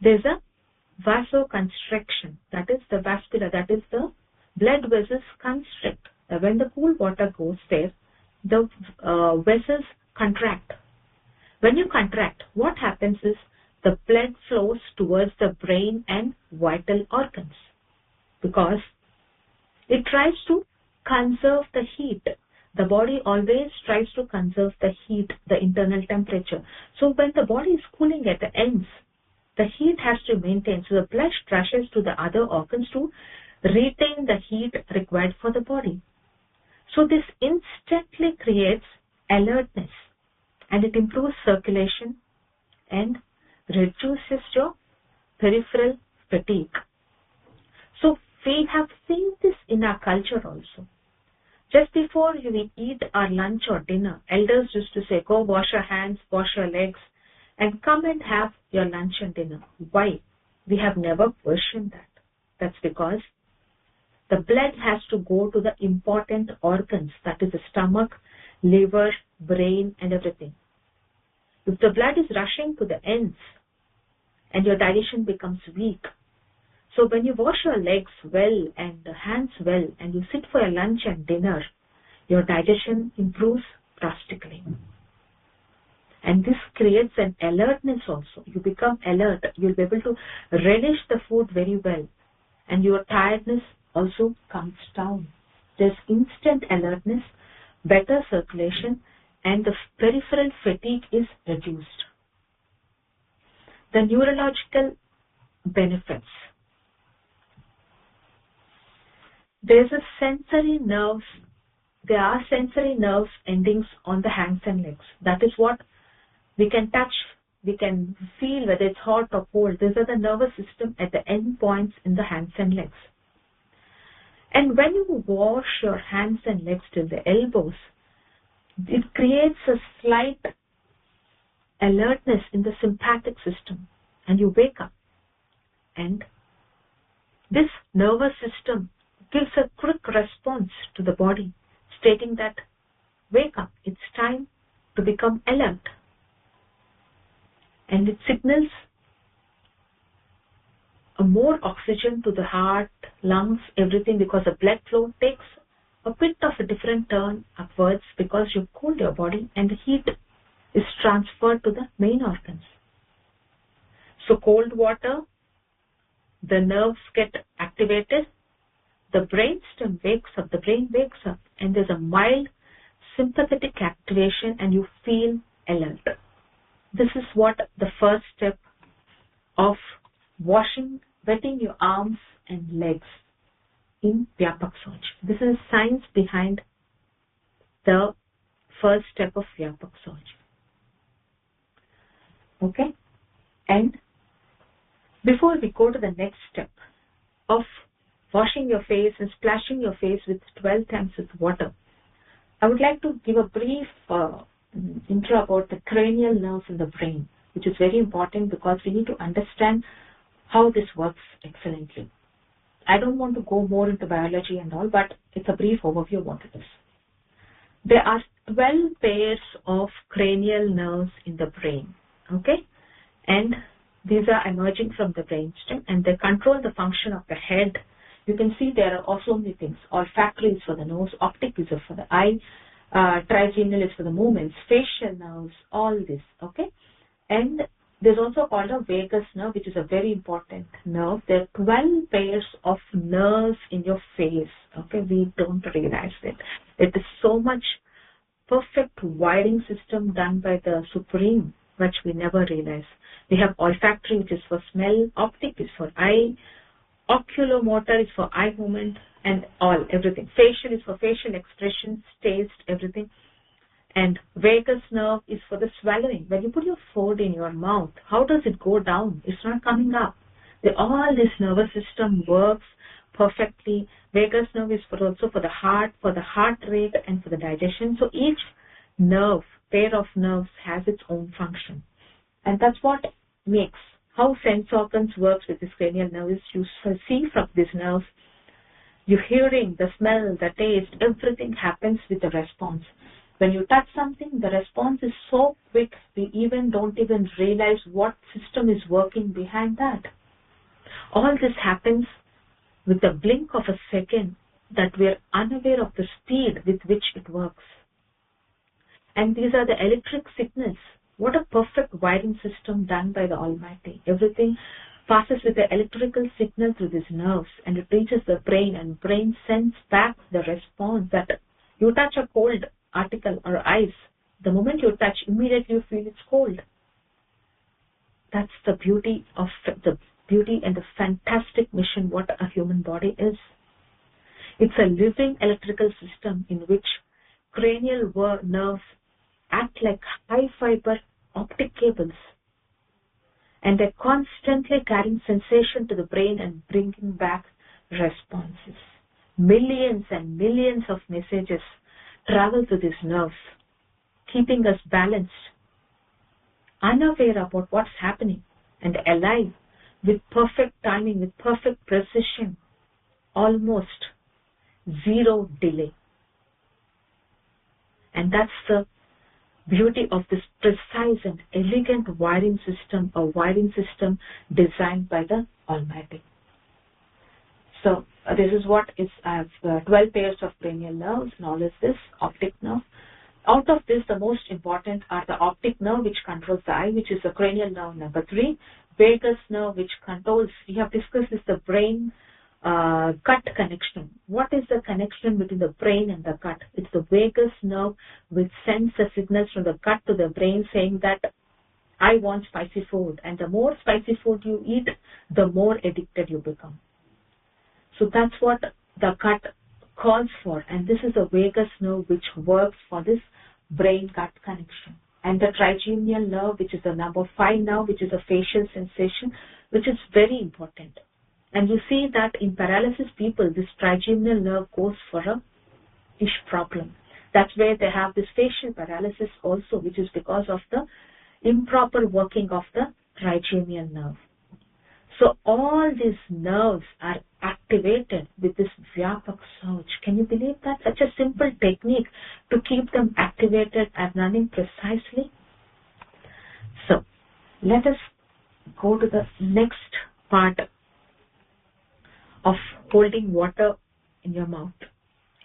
there's a vasoconstriction, that is the vascular, that is the blood vessels constrict. When the cool water goes there, the vessels contract. When you contract, what happens is the blood flows towards the brain and vital organs, because it tries to conserve the heat. The body always tries to conserve the heat, the internal temperature. So when the body is cooling at the ends, the heat has to maintain. So the blood rushes to the other organs to retain the heat required for the body. So this instantly creates alertness, and it improves circulation and reduces your peripheral fatigue. So we have seen this in our culture also. Just before we eat our lunch or dinner, elders used to say, go wash your hands, wash your legs, and come and have your lunch and dinner. Why? We have never questioned that. That's because the blood has to go to the important organs, that is the stomach, liver, brain, and everything. If the blood is rushing to the ends and your digestion becomes weak, so when you wash your legs well and the hands well and you sit for your lunch and dinner, your digestion improves drastically. And this creates an alertness also. You become alert. You'll be able to relish the food very well. And your tiredness also comes down. There's instant alertness, better circulation, and the peripheral fatigue is reduced. The neurological benefits. There are sensory nerve endings on the hands and legs. That is what we can touch, we can feel whether it's hot or cold. These are the nervous system at the end points in the hands and legs. And when you wash your hands and legs till the elbows, it creates a slight alertness in the sympathetic system, and you wake up. And this nervous system gives a quick response to the body, stating that, wake up, it's time to become alert. And it signals more oxygen to the heart, lungs, everything, because the blood flow takes a bit of a different turn upwards because you've cooled your body and the heat is transferred to the main organs. So cold water, the nerves get activated, the brainstem wakes up, the brain wakes up, and there's a mild sympathetic activation and you feel alert. This is what the first step of wetting your arms and legs in Vyapaka. This is science behind the first step of Vyapaka. Okay? And before we go to the next step of washing your face and splashing your face with 12 times with water, I would like to give a brief intro about the cranial nerves in the brain, which is very important because we need to understand how this works excellently. I don't want to go more into biology and all, but it's a brief overview of what it is. There are 12 pairs of cranial nerves in the brain, okay? And these are emerging from the brainstem and they control the function of the head. You can see there are also many things. Olfactory is for the nose, optic is for the eye, trigeminal is for the movements, facial nerves, all this, okay? And there's also called a vagus nerve, which is a very important nerve. There are 12 pairs of nerves in your face, okay? We don't realize it. It is so much perfect wiring system done by the Supreme, which we never realize. We have olfactory, which is for smell, optic is for eye, oculomotor is for eye movement, and everything. Facial is for facial expressions, taste, everything. And vagus nerve is for the swallowing. When you put your food in your mouth, how does it go down? It's not coming up. All this nervous system works perfectly. Vagus nerve is also for the heart rate and for the digestion. So each nerve, pair of nerves, has its own function. And that's what makes how sense organs works with this cranial nerve is you see from these nerves, your hearing, the smell, the taste, everything happens with a response. When you touch something, the response is so quick, we don't even realize what system is working behind that. All this happens with the blink of a second that we are unaware of the speed with which it works. And these are the electric signals. What a perfect wiring system done by the Almighty. Everything passes with the electrical signal through these nerves and it reaches the brain and brain sends back the response that you touch a cold article or ice. The moment you touch, immediately you feel it's cold. That's the beauty and the fantastic mission what a human body is. It's a living electrical system in which cranial nerves act like high fiber optic cables and they're constantly carrying sensation to the brain and bringing back responses. Millions and millions of messages travel to these nerves, keeping us balanced, unaware about what's happening, and alive with perfect timing, with perfect precision, almost zero delay. And that's the beauty of this precise and elegant wiring system, a wiring system designed by the Almighty. So this is what is, I have 12 pairs of cranial nerves, and all is this optic nerve. Out of this, the most important are the optic nerve, which controls the eye, which is the cranial nerve number 3. Vagus nerve, which controls, we have discussed this, the brain gut connection. What is the connection between the brain and the gut? It's the vagus nerve which sends the signals from the gut to the brain saying that I want spicy food, and the more spicy food you eat, the more addicted you become. So that's what the gut calls for, and this is the vagus nerve which works for this brain-gut connection. And the trigeminal nerve, which is the number 5 nerve, which is a facial sensation, which is very important. And you see that in paralysis people, this trigeminal nerve goes for a fish problem. That's where they have this facial paralysis also, which is because of the improper working of the trigeminal nerve. So all these nerves are activated with this Vyapaka surge. Can you believe that? Such a simple technique to keep them activated and running precisely. So let us go to the next part of holding water in your mouth.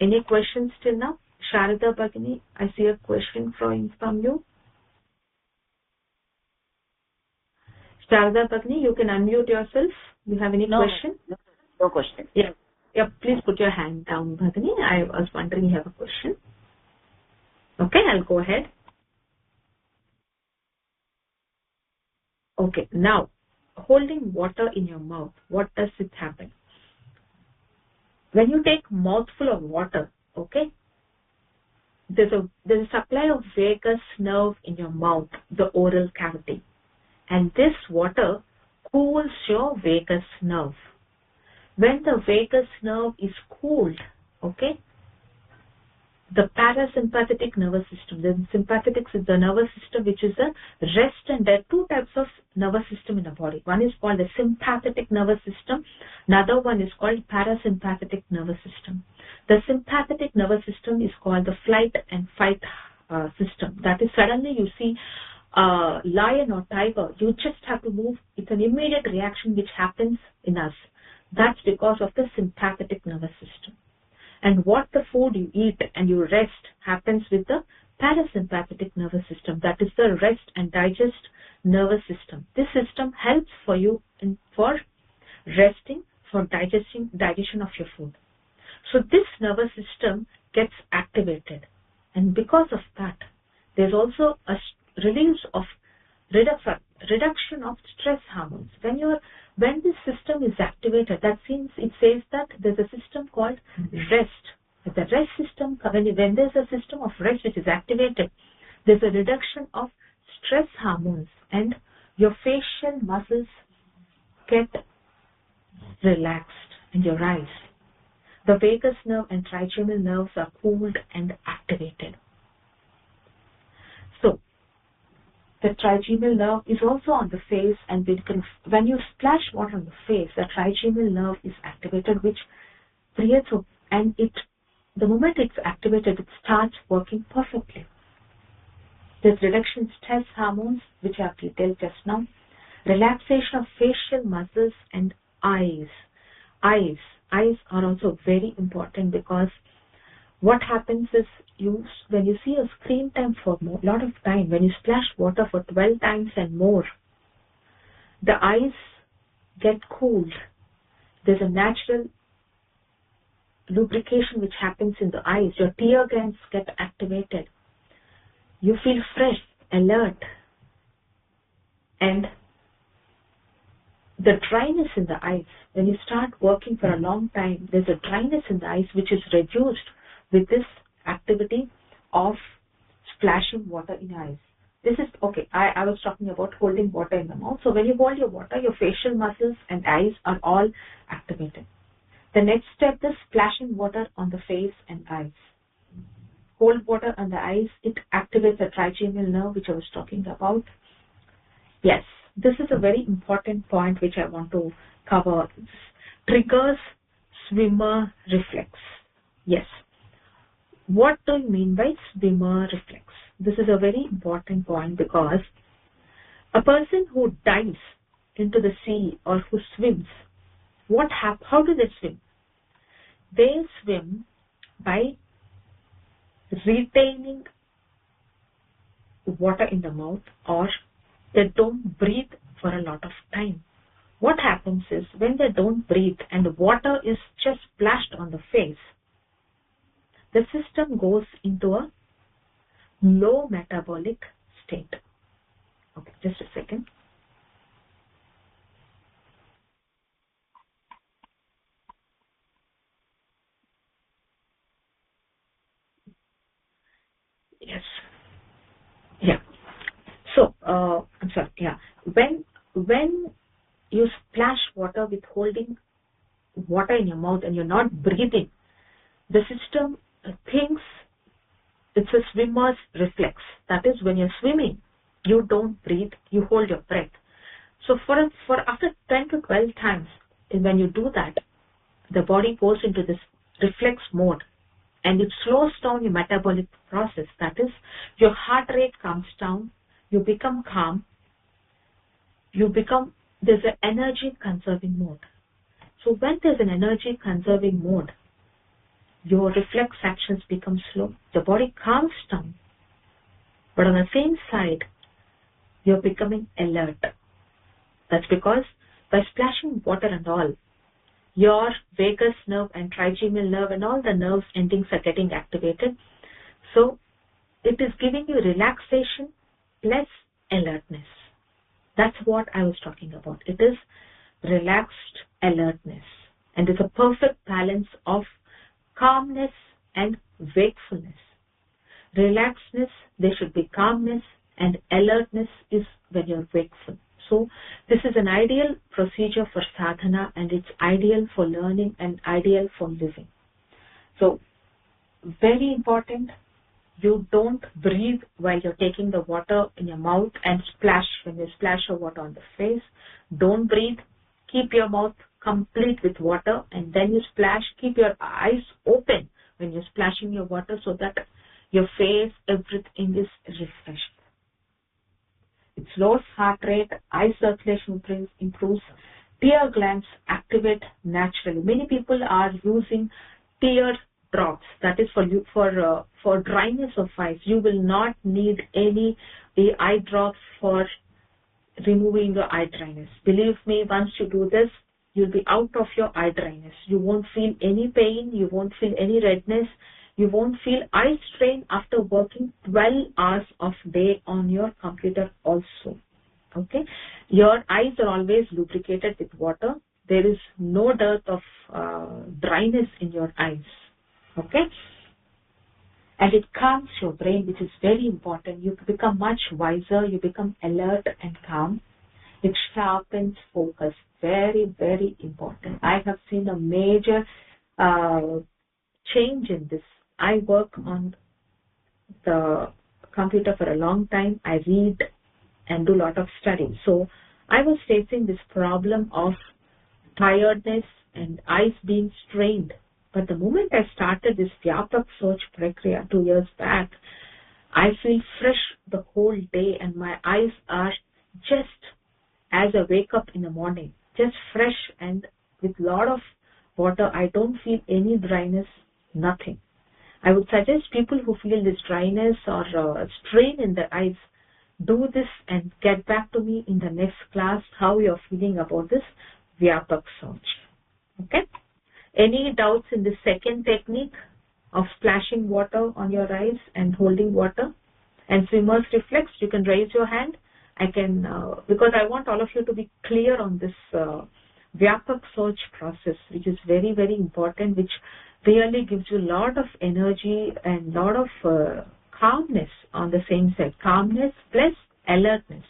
Any questions till now? Sharada Bhagini, I see a question from you. Sharada Bhagini, you can unmute yourself. You have any question? No question. Yeah, please put your hand down, Bhagini. I was wondering you have a question. Okay, I'll go ahead. Okay, now, holding water in your mouth, what does it happen? When you take a mouthful of water, okay, there's a supply of vagus nerve in your mouth, the oral cavity. And this water cools your vagus nerve. When the vagus nerve is cooled, okay, the parasympathetic nervous system, the sympathetic is the nervous system which is a rest, and there are two types of nervous system in the body. One is called the sympathetic nervous system, another one is called parasympathetic nervous system. The sympathetic nervous system is called the flight and fight system. That is, suddenly you see a lion or tiger, you just have to move. It's an immediate reaction which happens in us. That's because of the sympathetic nervous system. And what the food you eat and you rest happens with the parasympathetic nervous system. That is the rest and digest nervous system. This system helps for you for resting, for digestion of your food. So this nervous system gets activated. And because of that, there's also a release of reduction of stress hormones. When this system is activated, that means it says that there's a system called rest. The rest system, when there's a system of rest which is activated, there's a reduction of stress hormones and your facial muscles get relaxed in your eyes. The vagus nerve and trigeminal nerves are cooled and activated. So, the trigeminal nerve is also on the face, and when you splash water on the face, the trigeminal nerve is activated, which creates the moment it's activated, it starts working perfectly. There's reduction in stress hormones, which I have detailed just now, relaxation of facial muscles and eyes. Eyes are also very important, because what happens is when you see a screen time for a lot of time, when you splash water for 12 times and more, the eyes get cooled. There's a natural lubrication which happens in the eyes. Your tear glands get activated. You feel fresh, alert, and the dryness in the eyes. When you start working for a long time, there's a dryness in the eyes which is reduced with this activity of splashing water in your eyes. This is, okay, I was talking about holding water in the mouth. So when you hold your water, your facial muscles and eyes are all activated. The next step is splashing water on the face and eyes. Hold water on the eyes, it activates the trigeminal nerve, which I was talking about. Yes, this is a very important point which I want to cover. Triggers swimmer reflex. Yes. What do you mean by swimmer reflex? This is a very important point, because a person who dives into the sea or who swims, how do they swim? They swim by retaining water in the mouth, or they don't breathe for a lot of time. what happens is when they don't breathe and water is just splashed on the face, the system goes into a low metabolic state. Okay, just a second. Yes. Yeah. So, I'm sorry. Yeah. When you splash water with holding water in your mouth and you're not breathing, the system thinks it's a swimmer's reflex. That is, when you're swimming, you don't breathe, you hold your breath. So for after 10 to 12 times, when you do that, the body goes into this reflex mode and it slows down your metabolic process. That is, your heart rate comes down, you become calm, there's an energy conserving mode. So when there's an energy conserving mode, your reflex actions become slow. The body calms down. But on the same side, you're becoming alert. That's because by splashing water and all, your vagus nerve and trigeminal nerve and all the nerves endings are getting activated. So it is giving you relaxation plus alertness. That's what I was talking about. It is relaxed alertness. And it's a perfect balance of calmness and wakefulness. Relaxedness, there should be calmness, and alertness is when you're wakeful. So this is an ideal procedure for sadhana, and it's ideal for learning and ideal for living. So very important, you don't breathe while you're taking the water in your mouth and splash. When you splash your water on the face, don't breathe. Keep your mouth complete with water, and then you splash. Keep your eyes open when you're splashing your water so that your face, everything is refreshed. It slows heart rate, eye circulation improves, tear glands activate naturally. Many people are using tear drops. That is for dryness of eyes. You will not need any eye drops for removing your eye dryness. Believe me, once you do this, you'll be out of your eye dryness. You won't feel any pain. You won't feel any redness. You won't feel eye strain after working 12 hours of day on your computer also. Okay? Your eyes are always lubricated with water. There is no dearth of dryness in your eyes. Okay? And it calms your brain, which is very important. You become much wiser. You become alert and calm. It sharpens focus. Very, very important. I have seen a major change in this. I work on the computer for a long time. I read and do a lot of study. So I was facing this problem of tiredness and eyes being strained. But the moment I started this Vyapaka search prakriya 2 years back, I feel fresh the whole day and my eyes are just as I wake up in the morning, just fresh and with a lot of water. I don't feel any dryness, nothing. I would suggest people who feel this dryness or strain in their eyes, do this and get back to me in the next class how you're feeling about this Vyapaka search. Okay? Any doubts in the second technique of splashing water on your eyes and holding water? And swimmer's reflex, you can raise your hand. I can, because I want all of you to be clear on this Vyapaka search process, which is very, very important, which really gives you a lot of energy and a lot of calmness on the same side. Calmness plus alertness.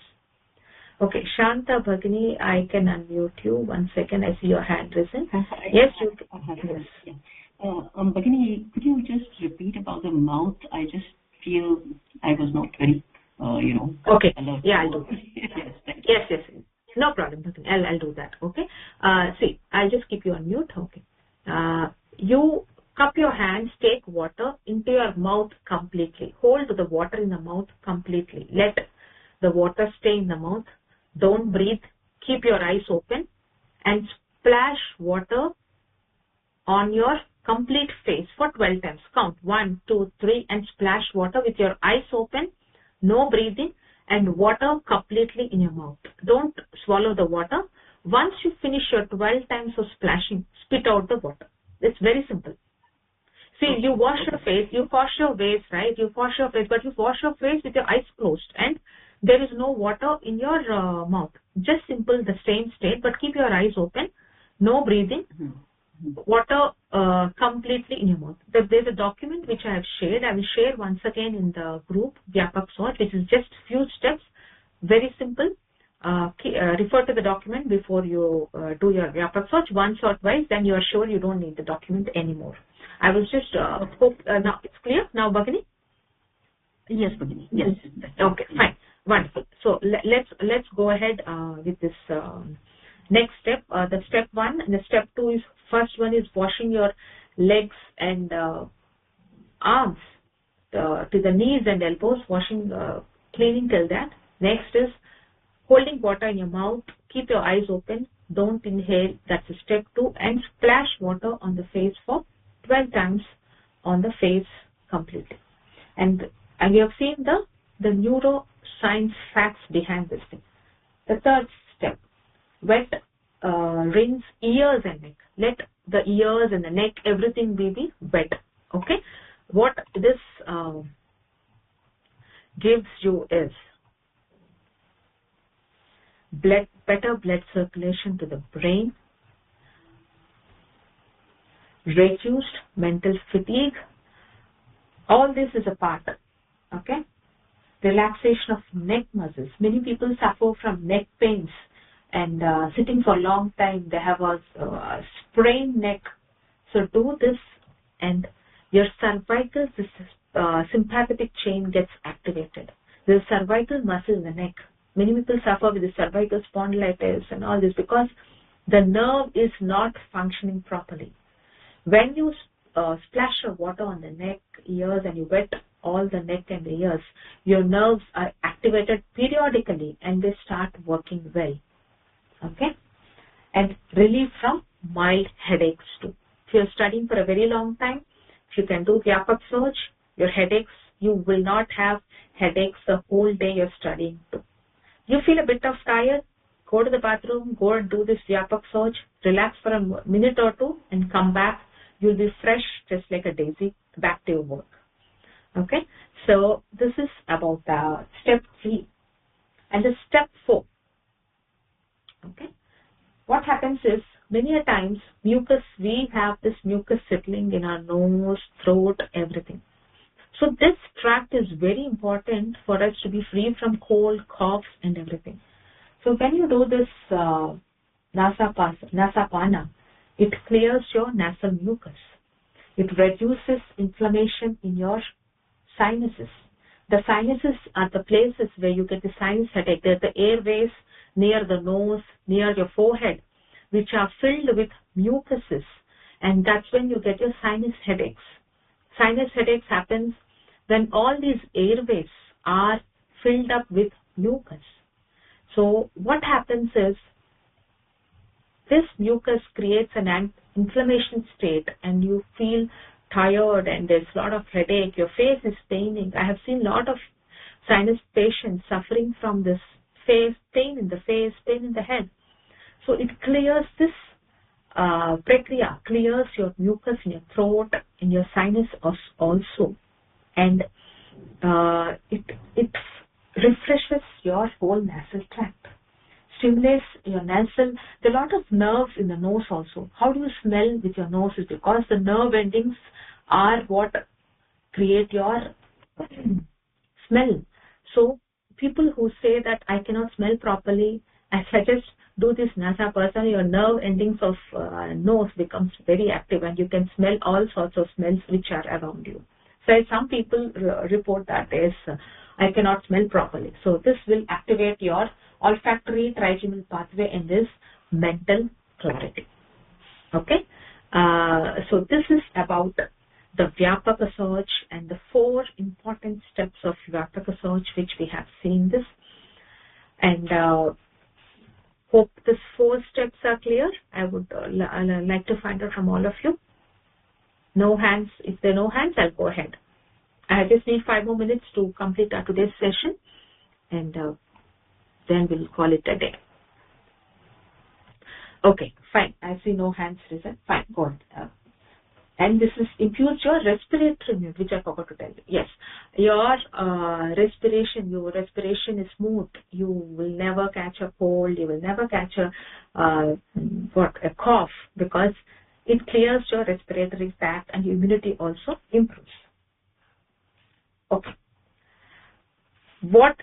Okay, Shanta Bhagini, I can unmute you. 1 second, I see your hand risen. Yes, you can. Yes. Bhagini, could you just repeat about the mouth? I just feel I was not very, Okay, alert. yeah, I'll do that. Yes, thank you. Yes. No problem, Bhagini. I'll do that, okay? See, I'll just keep you on mute, okay? You cup your hands, take water into your mouth completely. Hold the water in the mouth completely. Let the water stay in the mouth. Don't breathe. Keep your eyes open and splash water on your complete face for 12 times. Count 1, 2, 3 and splash water with your eyes open, no breathing, and water completely in your mouth. Don't swallow the water. Once you finish your 12 times of splashing, spit out the water. It's very simple. See, you wash your face, you wash your face, right? You wash your face, but you wash your face with your eyes closed and there is no water in your mouth. Just simple, the same state, but keep your eyes open, no breathing, water completely in your mouth. There's a document which I have shared. I will share once again in the group, Vyapaka, which is just few steps, very simple. Refer to the document before you do your Vyapaka once or twice, then you are sure you don't need the document anymore. I was just hope now it's clear now, Bhagini? Yes, Bhagini. Yes. Okay, fine, wonderful. So let's go ahead with this next step. The step 1 and the step 2 is, first one is washing your legs and arms to the knees and elbows, washing, cleaning till that. Next is holding water in your mouth. Keep your eyes open. Don't inhale. That's a step 2. And splash water on the face for 12 times on the face completely. And we have seen the neuroscience facts behind this thing. The third step, wet, rinse ears and neck. Let the ears and the neck, everything be wet. Okay? What this gives you is better blood circulation to the brain, reduced mental fatigue. All this is a part. Okay? Relaxation of neck muscles. Many people suffer from neck pains and sitting for a long time. They have a sprained neck. So do this and your cervical sympathetic chain gets activated. The cervical muscle in the neck. Many people suffer with the cervical spondylitis and all this because the nerve is not functioning properly. When you splash your water on the neck, ears, and you wet all the neck and the ears, your nerves are activated periodically and they start working well. Okay? And relief from mild headaches too. If you're studying for a very long time, if you can do Vyapaka, your headaches, you will not have headaches the whole day you're studying too. You feel a bit of tired, go to the bathroom, go and do this Vyapaka, relax for a minute or two and come back. You'll be fresh just like a daisy, back to your work. Okay? So this is about step 3. And the step 4. Okay? What happens is, many a times, mucus, we have this mucus settling in our nose, throat, everything. So this tract is very important for us to be free from cold, coughs and everything. So when you do this Nasapana, it clears your nasal mucus. It reduces inflammation in your sinuses. The sinuses are the places where you get the sinus headache. They're the airways near the nose, near your forehead, which are filled with mucuses. And that's when you get your sinus headaches. Sinus headaches happens when all these airways are filled up with mucus. So what happens is, this mucus creates an inflammation state and you feel tired and there's a lot of headache, your face is paining. I have seen a lot of sinus patients suffering from this pain in the face, pain in the head. So it clears this prakriya, clears your mucus in your throat, in your sinus also. And it refreshes your whole nasal tract. Stimulates your nasal. There are a lot of nerves in the nose also. How do you smell with your nose? Is because the nerve endings are what create your smell. So people who say that I cannot smell properly, I suggest do this Nasapasana. Your nerve endings of nose becomes very active and you can smell all sorts of smells which are around you. So some people report that as I cannot smell properly. So this will activate your olfactory trigeminal pathway and this mental clarity. Okay? So this is about the Vyapaka search and the 4 important steps of Vyapaka search which we have seen this. And hope these 4 steps are clear. I would like to find out from all of you. No hands. If there are no hands, I'll go ahead. I just need 5 more minutes to complete our today's session and then we'll call it a day. Okay, fine. I see no hands risen. Fine, go on. And this is improves your respiratory unit, which I forgot to tell you. Yes, your respiration is smooth. You will never catch a cold. You will never catch a cough, because it clears your respiratory tract, and your immunity also improves. Okay. What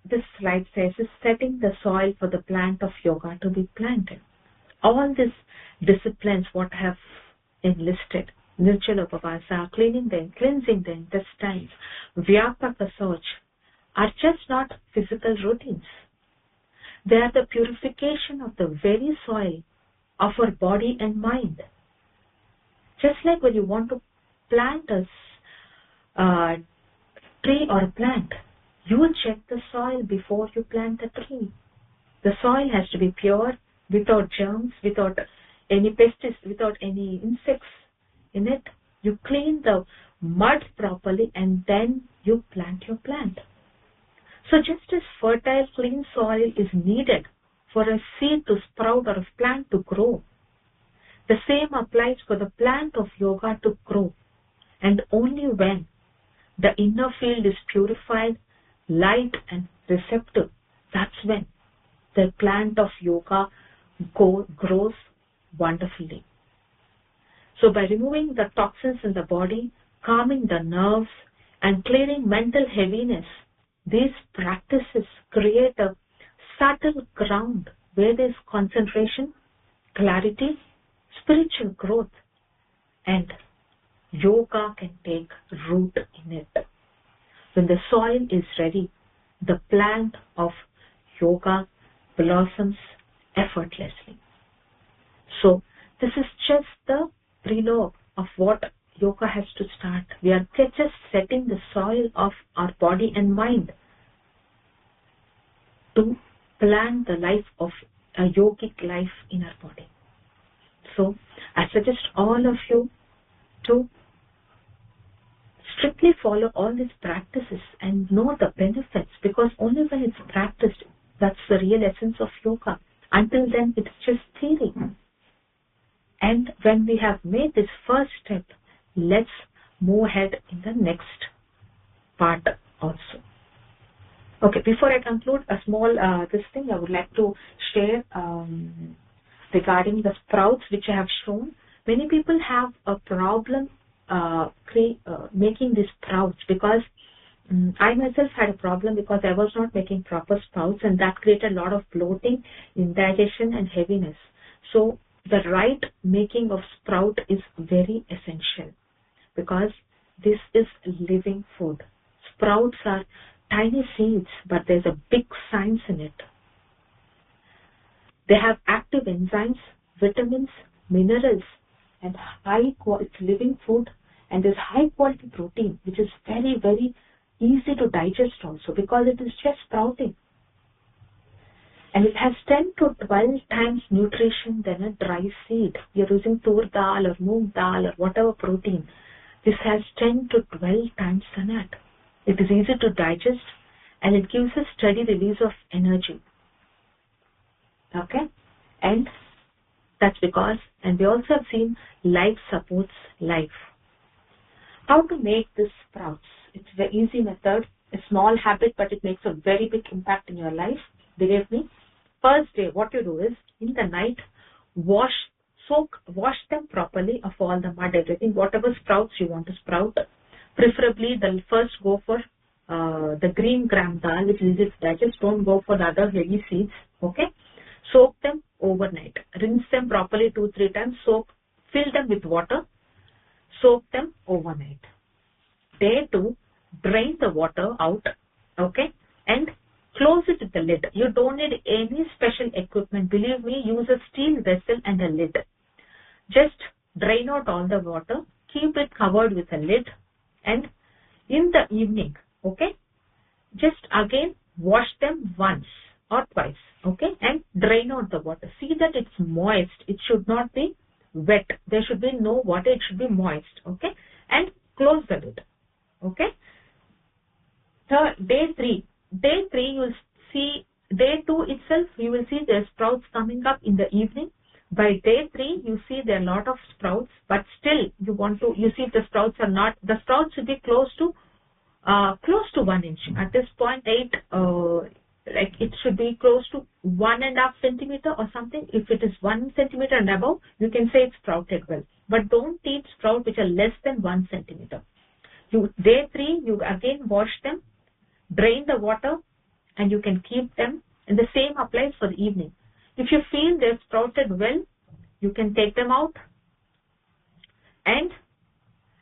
this slide says is setting the soil for the plant of yoga to be planted. All these disciplines, what I have enlisted, Nirjala Upavasa, cleansing the intestines, Vyapaka search, are just not physical routines. They are the purification of the very soil of our body and mind. Just like when you want to plant a tree or a plant, you check the soil before you plant the tree. The soil has to be pure, without germs, without any pests, without any insects in it. You clean the mud properly, and then you plant your plant. So just as fertile, clean soil is needed for a seed to sprout or a plant to grow, the same applies for the plant of yoga to grow. And only when the inner field is purified, light and receptive, that's when the plant of yoga grows wonderfully. So by removing the toxins in the body, calming the nerves, and clearing mental heaviness, these practices create a subtle ground where there is concentration, clarity, spiritual growth, and yoga can take root in it. When the soil is ready, the plant of yoga blossoms effortlessly. So this is just the prelogue of what yoga has to start. We are just setting the soil of our body and mind to plant the life of a yogic life in our body. So I suggest all of you to strictly follow all these practices and know the benefits, because only when it's practiced, that's the real essence of yoga. Until then, it's just theory. And when we have made this first step, let's move ahead in the next part also. Okay, before I conclude, a small this thing I would like to share regarding the sprouts which I have shown. Many people have a problem making these sprouts, because I myself had a problem because I was not making proper sprouts, and that created a lot of bloating, indigestion and heaviness. So the right making of sprout is very essential, because this is living food. Sprouts are tiny seeds, but there's a big science in it. They have active enzymes, vitamins, minerals, and it's living food, and there's high quality protein, which is very, very easy to digest also, because it is just sprouting. And it has 10 to 12 times nutrition than a dry seed. You're using tur dal or moong dal or whatever protein. This has 10 to 12 times than that. It is easy to digest, and it gives a steady release of energy. Okay? And that's because, and we also have seen life supports life. How to make this sprouts? It's a very easy method, a small habit, but it makes a very big impact in your life. Believe me. First day, what you do is, in the night, wash them properly of all the mud, everything, whatever sprouts you want to sprout. Preferably, they'll first go for the green gram dal, which is easy to digest. Don't go for the other heavy seeds. Okay? Soak them overnight. Rinse them properly 2-3 times. Fill them with water. Soak them overnight. Day 2, drain the water out. Okay? And close it with the lid. You don't need any special equipment. Believe me, use a steel vessel and a lid. Just drain out all the water. Keep it covered with a lid. And in the evening, okay, just again wash them once or twice, okay, and drain out the water. See that it's moist. It should not be wet. There should be no water. It should be moist, okay, and close the lid, okay. Day 3 you will see, day 2 itself, you will see the sprouts coming up in the evening. By day 3, you see there are a lot of sprouts, but still you see the sprouts should be close to 1 inch. At this point 8, like it should be close to 1.5 centimeter or something. If it is 1 centimeter and above, you can say it's sprouted well. But don't eat sprouts which are less than 1 centimeter. Day 3, you again wash them, drain the water, and you can keep them. And the same applies for the evening. If you feel they've sprouted well, you can take them out and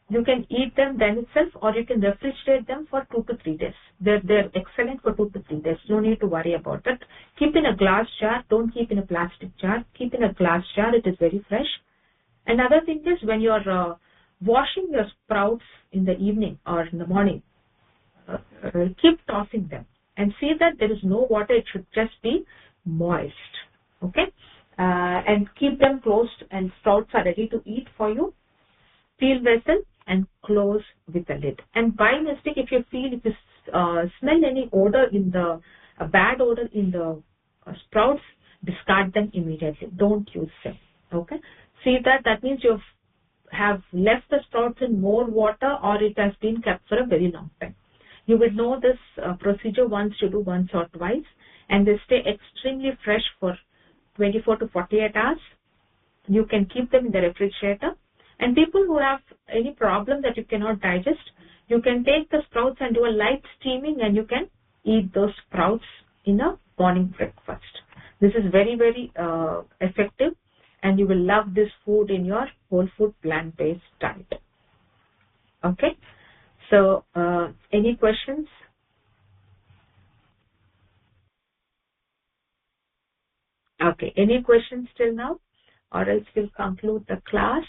you can eat them then itself, or you can refrigerate them for 2 to 3 days. They're excellent for 2 to 3 days. No need to worry about it. Keep in a glass jar. Don't keep in a plastic jar. Keep in a glass jar. It is very fresh. Another thing is when you're washing your sprouts in the evening or in the morning, keep tossing them and see that there is no water. It should just be moist. Okay? And keep them closed, and sprouts are ready to eat for you. Seal vessel and close with the lid. And by mistake, if you smell any odor a bad odor in the sprouts, discard them immediately. Don't use them. Okay? See that means you have left the sprouts in more water, or it has been kept for a very long time. You will know this procedure once you do once or twice, and they stay extremely fresh for 24 to 48 hours. You can keep them in the refrigerator. And people who have any problem that you cannot digest, you can take the sprouts and do a light steaming, and you can eat those sprouts in a morning breakfast. This is very, very effective, and you will love this food in your whole food plant-based diet. Okay? So, any questions? Okay, any questions till now? Or else we'll conclude the class.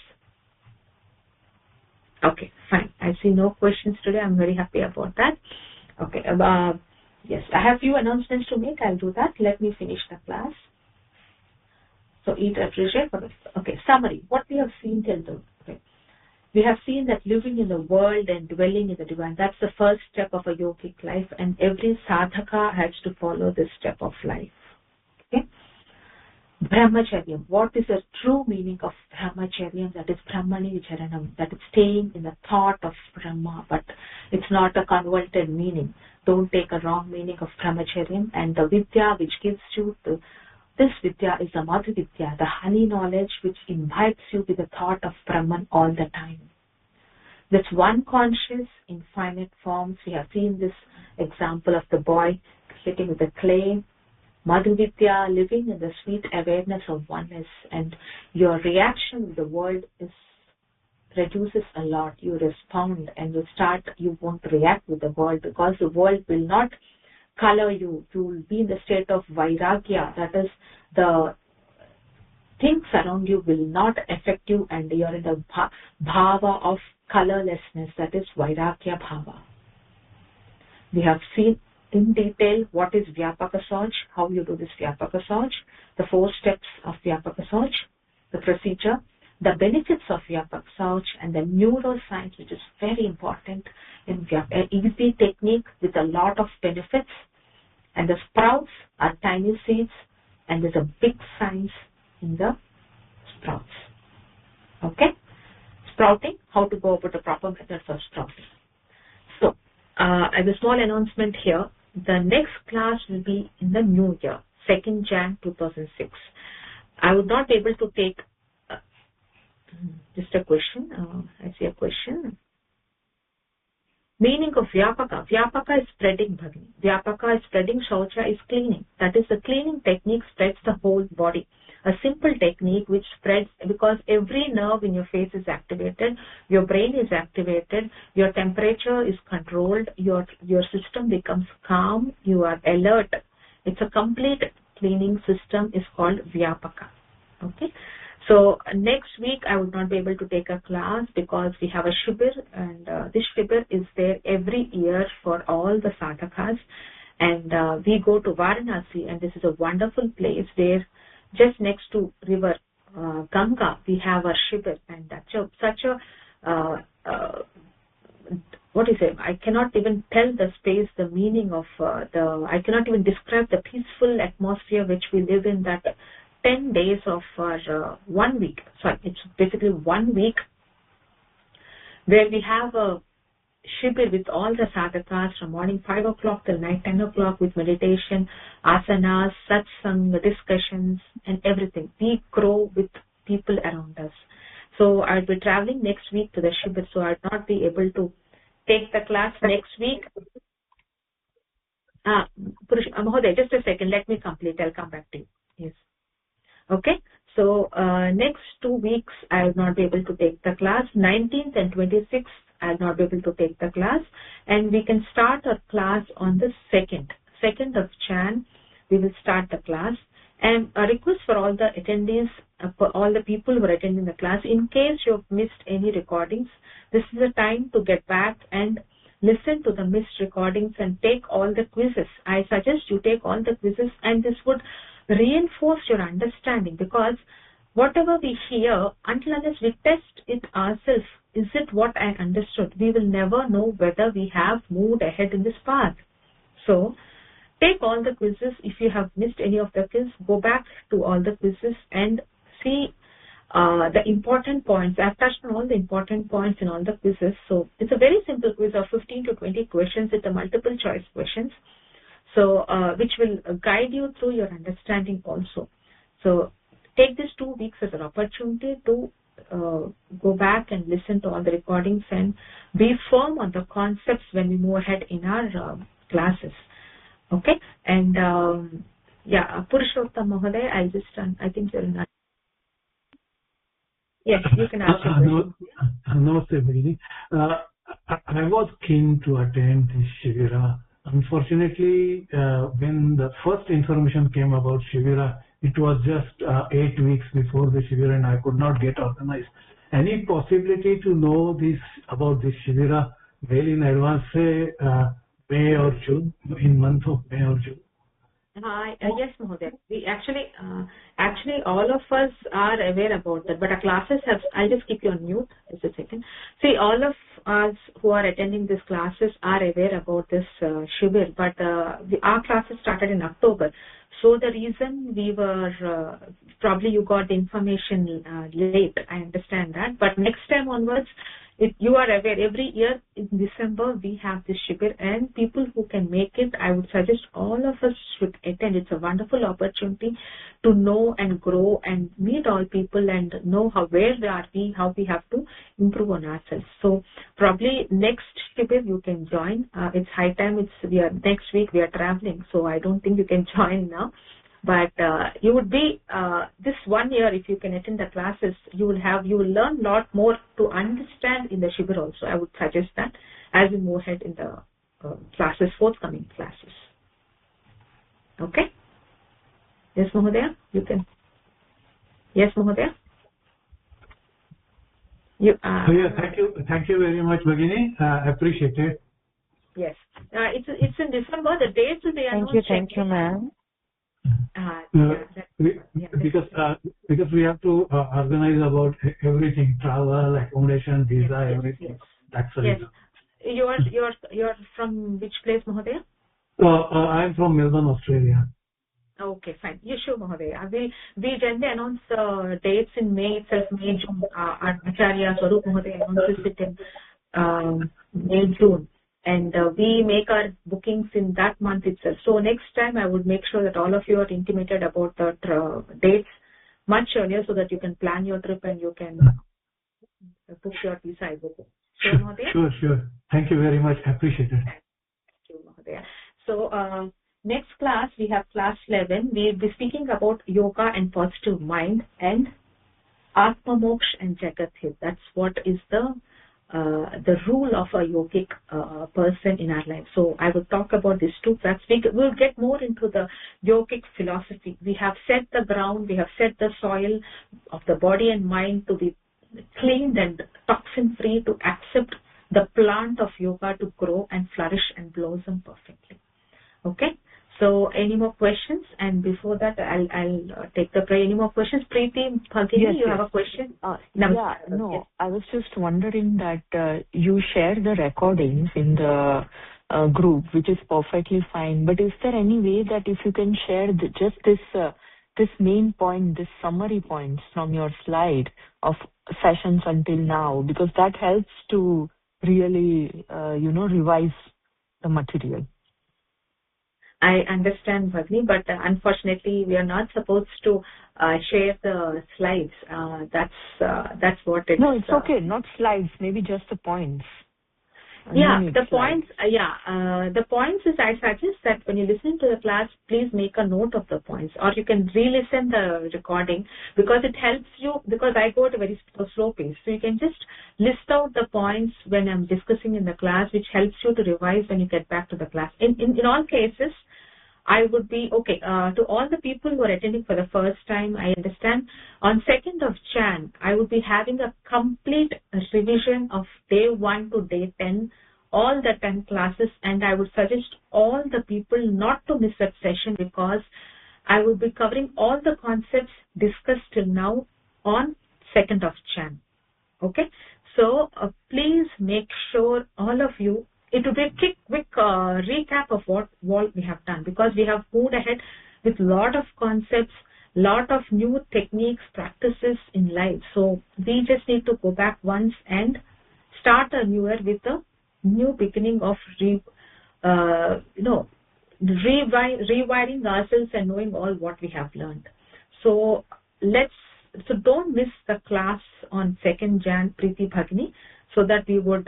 Okay, fine. I see no questions today. I'm very happy about that. Okay, yes, I have few announcements to make. I'll do that. Let me finish the class. So, eat, refrigerate. Okay, summary. What we have seen till now. Okay. We have seen that living in the world and dwelling in the divine, that's the first step of a yogic life, and every sadhaka has to follow this step of life. Okay. Brahmacharya. What is the true meaning of Brahmacharya? That is Brahmani Vicharanam. That is staying in the thought of Brahma, but it's not a convoluted meaning. Don't take a wrong meaning of Brahmacharya. And the Vidya which gives you this Vidya is the Madhu Vidya, the honey knowledge which invites you with the thought of Brahman all the time. That's one conscious, infinite forms. We have seen this example of the boy sitting with the clay. Madhu Vidya, living in the sweet awareness of oneness, and your reaction with the world reduces a lot. You respond and you won't react with the world, because the world will not color you. You will be in the state of Vairagya, that is, the things around you will not affect you, and you are in the bhava of colorlessness, that is Vairagya bhava. We have seen in detail what is Vyapaka Sauch, how you do this Vyapaka Sauch, the 4 steps of Vyapaka Sauch, the procedure, the benefits of Vyapaka Sauch, and the NeuroScience, which is very important in Vyapaka. Easy technique with a lot of benefits, and the sprouts are tiny seeds, and there's a big science in the sprouts. Okay? Sprouting, how to go about the proper method for sprouting. So, as a small announcement here, the next class will be in the new year, 2nd Jan 2006. I would not be able to take just a question. I see a question. Meaning of Vyapaka. Vyapaka is spreading Bhagini. Vyapaka is spreading. Shaoca is cleaning. That is, the cleaning technique spreads the whole body. A simple technique which spreads, because every nerve in your face is activated, your brain is activated, your temperature is controlled, your system becomes calm, you are alert. It's a complete cleaning system, is called Vyapaka. Okay. So next week I would not be able to take a class because we have a shibir, and this shibir is there every year for all the sadhakas, and we go to Varanasi, and this is a wonderful place where just next to river Ganga we have a shibir, and that's such a what is it? I cannot even tell the space, the meaning of I cannot even describe the peaceful atmosphere which we live in, that 10 days of 1 week. Sorry, it's basically 1 week where we have a shibir with all the sadhakas from morning 5 o'clock till night 10 o'clock with meditation, asanas, satsang, discussions, and everything. We grow with people around us. So I'll be traveling next week to the shibir, so I'll not be able to take the class next week. Mahoday, just a second, let me complete. I'll come back to you. Yes. Okay. So next 2 weeks I will not be able to take the class. 19th and 26th I will not be able to take the class, and we can start our class on the 2nd of Jan. We will start the class, and a request for all the attendees, for all the people who are attending the class, in case you have missed any recordings, this is the time to get back and listen to the missed recordings and take all the quizzes. I suggest you take all the quizzes, and this would reinforce your understanding, because whatever we hear, until unless we test it ourselves, is it what I understood, we will never know whether we have moved ahead in this path. So take all the quizzes. If you have missed any of the quizzes, go back to all the quizzes and see the important points. I've touched on all the important points in all the quizzes. So it's a very simple quiz of 15 to 20 questions. It's a multiple choice questions, so which will guide you through your understanding also. So take these 2 weeks as an opportunity to go back and listen to all the recordings and be firm on the concepts when we move ahead in our classes. Okay? And Purushottam Mahoday, I think you're in. Yes, you can ask your question. Namaste, Bhagini. I was keen to attend this Shivira. Unfortunately, when the first information came about Shivira, it was just 8 weeks before the Shivira, and I could not get organized. Any possibility to know this about this Shivira well in advance, say May or June, in month of May or June? Yes, Mahoday. We actually all of us are aware about that, but our classes have. I'll just keep you on mute. Just a second. See, all of us who are attending these classes are aware about this Shibir, but our classes started in October. So the reason we were probably you got the information late. I understand that, but next time onwards, if you are aware, every year in December we have this Shibir, and people who can make it, I would suggest all of us should attend. It's a wonderful opportunity to know and grow and meet all people and know where we how we have to improve on ourselves. So probably next Shibir you can join. It's high time. Next week we are traveling, so I don't think you can join now. But you would be this 1 year, if you can attend the classes, you will learn a lot more to understand in the Shibir also. I would suggest that as we move ahead in the forthcoming classes. Okay? Yes, Mahodaya, you can. Yes, Mahodaya. Thank you very much, Bhagini. I appreciate it. Yes, it's in December. The dates will be announced. Thank you, ma'am. Because we have to organize about everything, travel, accommodation, visa, everything. Yes. That's the reason. You're from which place, Mahodaya? I'm from Melbourne, Australia. Okay, fine. You sure, Mahodaya. We generally announce dates in May itself, May, June. Our Acharya Swarup Mahodaya announces it in May, June. And we make our bookings in that month itself. So next time I would make sure that all of you are intimated about the dates much earlier, so that you can plan your trip and you can book your visa. Sure. Thank you very much. I appreciate it. Thank you, Mahodaya. So next class, we have class 11. We will be speaking about yoga and positive mind and Atma Moksha and Jagat Hit. That's what is the rule of a yogic person in our life. So I will talk about these two tracks. We'll get more into the yogic philosophy. We have set the ground, we have set the soil of the body and mind to be cleaned and toxin free, to accept the plant of yoga to grow and flourish and blossom perfectly. Okay? So any more questions? And before that, I'll take the prayer. Any more questions? Preeti, Bhagini, you have a question? Yes. I was just wondering that you share the recordings in the group, which is perfectly fine. But is there any way that if you can share just this this main point, this summary points from your slide of sessions until now, because that helps to really, revise the material. I understand, Bhagini, but unfortunately, we are not supposed to share the slides. That's what it is. No, it's okay. Not slides. Maybe just the points. Yeah, the points. The points is, I suggest that when you listen to the class, please make a note of the points, or you can re-listen the recording, because it helps you. Because I go at a very slow pace, so you can just list out the points when I'm discussing in the class, which helps you to revise when you get back to the class. In all cases, I would be okay. To all the people who are attending for the first time, I understand. On 2nd of Jan, I would be having a complete revision of day 1 to day 10, all the 10 classes, and I would suggest all the people not to miss that session, because I will be covering all the concepts discussed till now on 2nd of Jan. Okay, so please make sure all of you. It will be a quick recap of what we have done, because we have moved ahead with a lot of concepts, lot of new techniques, practices in life. So we just need to go back once and start a new year with a new beginning of rewiring ourselves and knowing all what we have learned. So don't miss the class on 2nd Jan, Preeti Bhagini, so that we would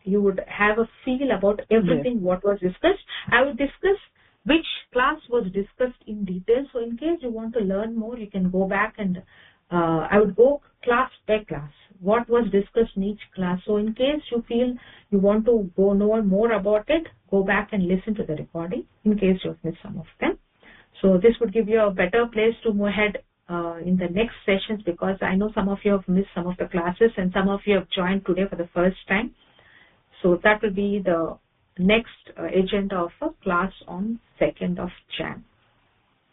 you would have a feel about everything what was discussed. I will discuss which class was discussed in detail. So in case you want to learn more, you can go back and I would go class by class, what was discussed in each class. So in case you feel you want to go know more about it, go back and listen to the recording in case you've missed some of them. So this would give you a better place to move ahead in the next sessions, because I know some of you have missed some of the classes and some of you have joined today for the first time. So that will be the next agenda of a class on 2nd of Jan.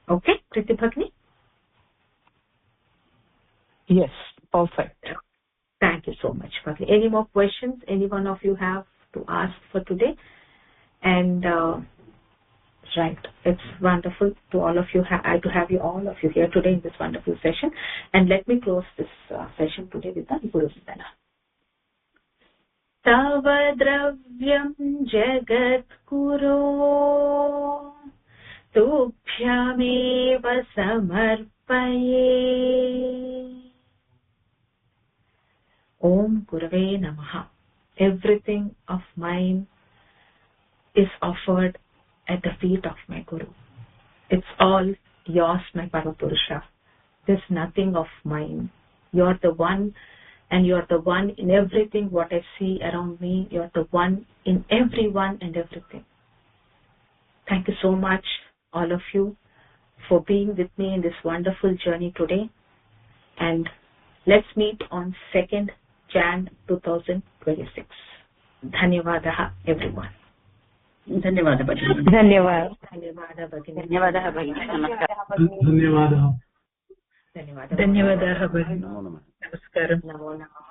Okay, Preeti Bhagini? Yes, perfect. Thank you so much, Bhagini. Any more questions any one of you have to ask for today? And right, it's wonderful to all of you. To have you all of you here today in this wonderful session. And let me close this session today with the Guru Vandana. तव द्रव्यं जगद्गुरो तुभ्यमेव समर्पये. Om Gurave Namaha. Everything of mine is offered at the feet of my Guru. It's all yours, my Parapurusha. There's nothing of mine. You're the one. And you're the one in everything what I see around me. You're the one in everyone and everything. Thank you so much, all of you, for being with me in this wonderful journey today. And let's meet on 2nd Jan 2026. Dhanyavadaha, everyone. Dhanyavada Bhagini. Dhanyavad. Dhanyavada Bhagini. Dhanyavadah Bhagini. Namaskar. Dhanyavadah. Dhanyavada. Dhanyavadah Bhagini. Namo Namah. Namaskaram. Namo Namah.